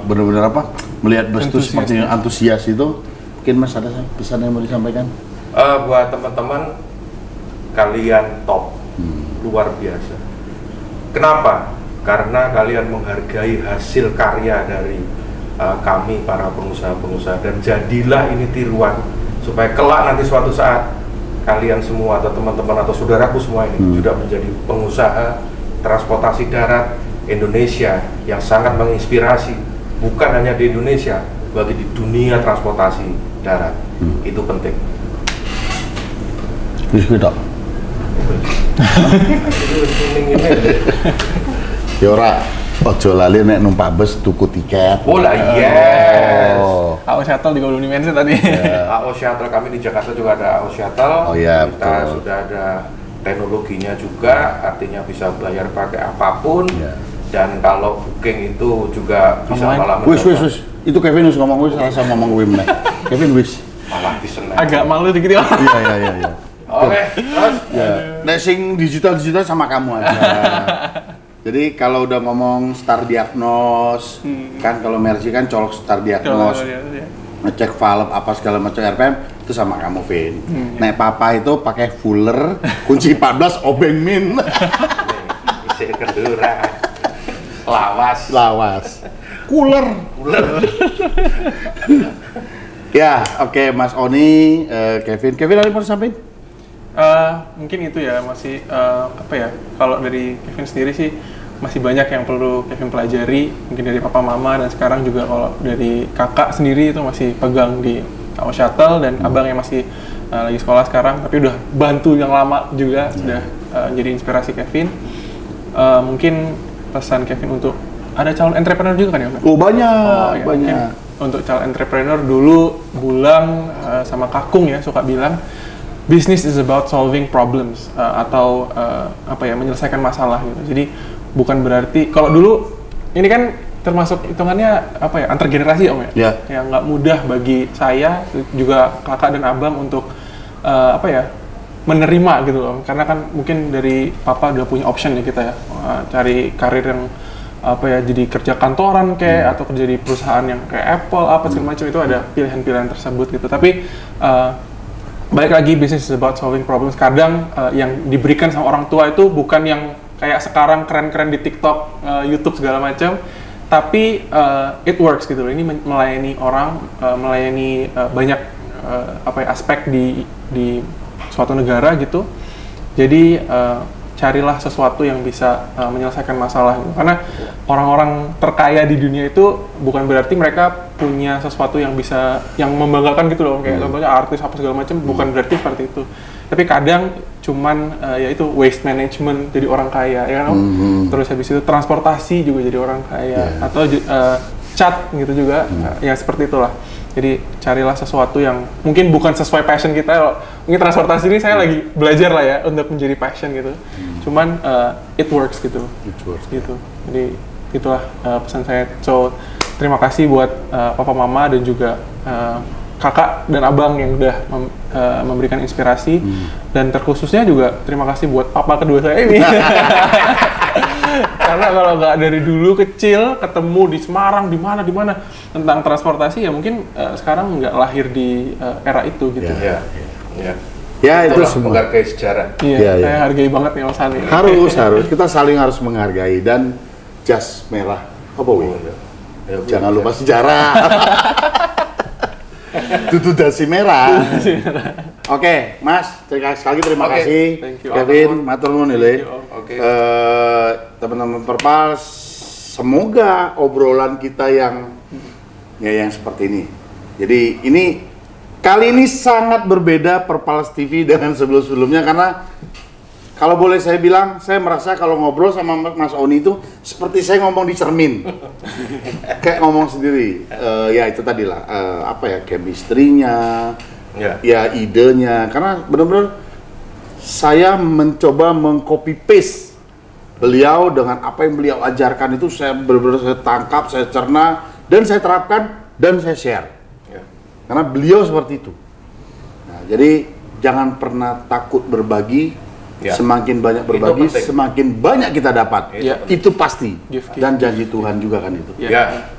S1: benar-benar melihat bus itu seperti antusias itu. Mungkin Mas ada pesan yang mau disampaikan?
S3: Buat teman-teman, kalian top, luar biasa. Kenapa? Karena kalian menghargai hasil karya dari kami para pengusaha-pengusaha, dan jadilah ini tiruan supaya kelak nanti suatu saat kalian semua atau teman-teman atau saudaraku semua ini sudah menjadi pengusaha transportasi darat Indonesia yang sangat menginspirasi, bukan hanya di Indonesia, bagi di dunia transportasi darat. Itu penting.
S1: Bisa tak? Yora, ojo lali nek numpak bus tuku tiket.
S3: Oh lah, yes.
S2: AO Shuttle juga belum dimention tadi.
S3: AO Shuttle, kami di Jakarta juga ada AO Shuttle.
S1: Oh iya,
S3: kita sudah ada teknologinya juga, artinya bisa bayar pakai apapun. Dan kalau booking itu juga bisa malah
S1: wis. Itu Kevin ngomong wis, salah sama ngomong Wim nih. Kevin wis.
S3: Malah bisa.
S2: Agak malu dikit ya.
S3: Iya. Oke, terus.
S1: Racing digital sama kamu aja. Jadi kalau udah ngomong Star Diagnos, kan kalau Mercy kan colok Star Diagnos, ngecek valve apa segala macam RPM, itu sama kamu, Vin. Nek papa itu pakai fuller, kunci 14 obeng min.
S3: Isi kendura.
S1: Lawas. Cooler. Ya, oke, Mas Oni, Kevin ada yang mau sampaikan?
S2: Mungkin itu ya, masih kalau dari Kevin sendiri sih masih banyak yang perlu Kevin pelajari, mungkin dari papa mama, dan sekarang juga kalau dari kakak sendiri itu masih pegang di AO Shuttle, dan abang yang masih lagi sekolah sekarang tapi udah bantu yang lama juga, sudah jadi inspirasi Kevin. Mungkin pesan Kevin untuk ada calon entrepreneur juga kan ya?
S1: Oh banyak.
S2: Untuk calon entrepreneur, dulu Bulang sama Kakung ya suka bilang, business is about solving problems atau menyelesaikan masalah gitu. Jadi bukan berarti kalau dulu ini kan termasuk hitungannya antar generasi Om ya. Yang nggak mudah bagi saya juga kakak dan abang untuk menerima gitu Om. Karena kan mungkin dari papa udah punya option ya kita ya cari karir yang jadi kerja kantoran atau kerja di perusahaan yang kayak Apple segala macam, itu ada pilihan-pilihan tersebut gitu. Tapi balik lagi, business is about solving problems. Kadang yang diberikan sama orang tua itu bukan yang kayak sekarang keren-keren di TikTok, YouTube segala macam, tapi it works gitu loh. Ini melayani orang, melayani banyak aspek di suatu negara gitu. Jadi carilah sesuatu yang bisa menyelesaikan masalah gitu. Karena orang-orang terkaya di dunia itu bukan berarti mereka punya sesuatu yang bisa yang membanggakan gitu loh, kayak contohnya artis apa segala macam, bukan berarti seperti itu. Tapi kadang cuman yaitu waste management jadi orang kaya ya kan. Terus habis itu transportasi juga jadi orang kaya, atau cat gitu juga, ya seperti itulah. Jadi carilah sesuatu yang mungkin bukan sesuai passion kita. Mungkin transportasi ini saya lagi belajar lah ya untuk menjadi passion gitu. Cuman it works gitu. Gitu. Jadi itulah pesan saya. So terima kasih buat papa mama dan juga kakak dan abang yang udah memberikan inspirasi, dan terkhususnya juga terima kasih buat papa kedua saya ini. Karena kalau nggak dari dulu kecil ketemu di Semarang di mana tentang transportasi, ya mungkin sekarang nggak lahir di era itu gitu.
S1: Ya itu
S3: menghargai sejarah.
S2: Iya, saya hargai banget nih Mas Hani.
S1: Harus kita saling harus menghargai. Dan jas merah apa wih? Jangan lupa sejarah. Tutu dasi merah. Oke, Mas, sekali lagi terima kasih. Kevin, matur nuwun lho. Teman-teman Perpals, semoga obrolan kita yang seperti ini. Jadi kali ini sangat berbeda Perpals TV dengan sebelum-sebelumnya, karena kalau boleh saya bilang, saya merasa kalau ngobrol sama Mas Oni itu seperti saya ngomong di cermin. Kayak ngomong sendiri. Ya itu tadi lah, chemistry-nya, ya idenya. Karena benar-benar saya mencoba meng-copy paste beliau dengan apa yang beliau ajarkan itu, saya benar-benar saya tangkap, saya cerna, dan saya terapkan, dan saya share. Karena beliau seperti itu. Nah, jadi jangan pernah takut berbagi. Semakin banyak berbagi, semakin banyak kita dapat. Itu pasti. Dan janji Tuhan juga kan itu.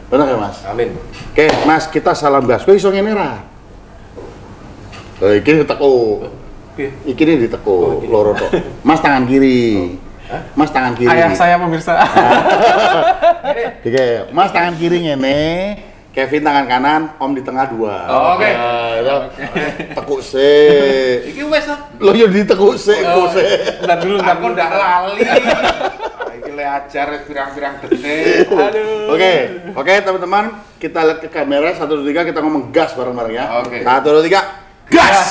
S1: Benar ya Mas?
S3: Amin.
S1: Oke, Mas, kita salam gas. Kowe iso ngene ra? Iki diteko. Iki diteko loro tok. Mas tangan kiri. Mas tangan kiri.
S2: Ayah saya pemirsa.
S1: Oke, Mas tangan kiri ngene. Kevin tangan kanan, Om di tengah dua.
S3: Oke.
S1: Tekuk sik.
S3: Iki wes
S1: Lo yo ditekuk sik, kok sik.
S2: Bentar dulu.
S3: Aku ndak lali. Iki le ajar pirang-pirang detik.
S2: Aduh.
S1: Oke, teman-teman, kita lihat ke kamera 1 2 3, kita ngomong gas bareng-bareng ya.
S3: Oke.
S1: 1 2 3, gas.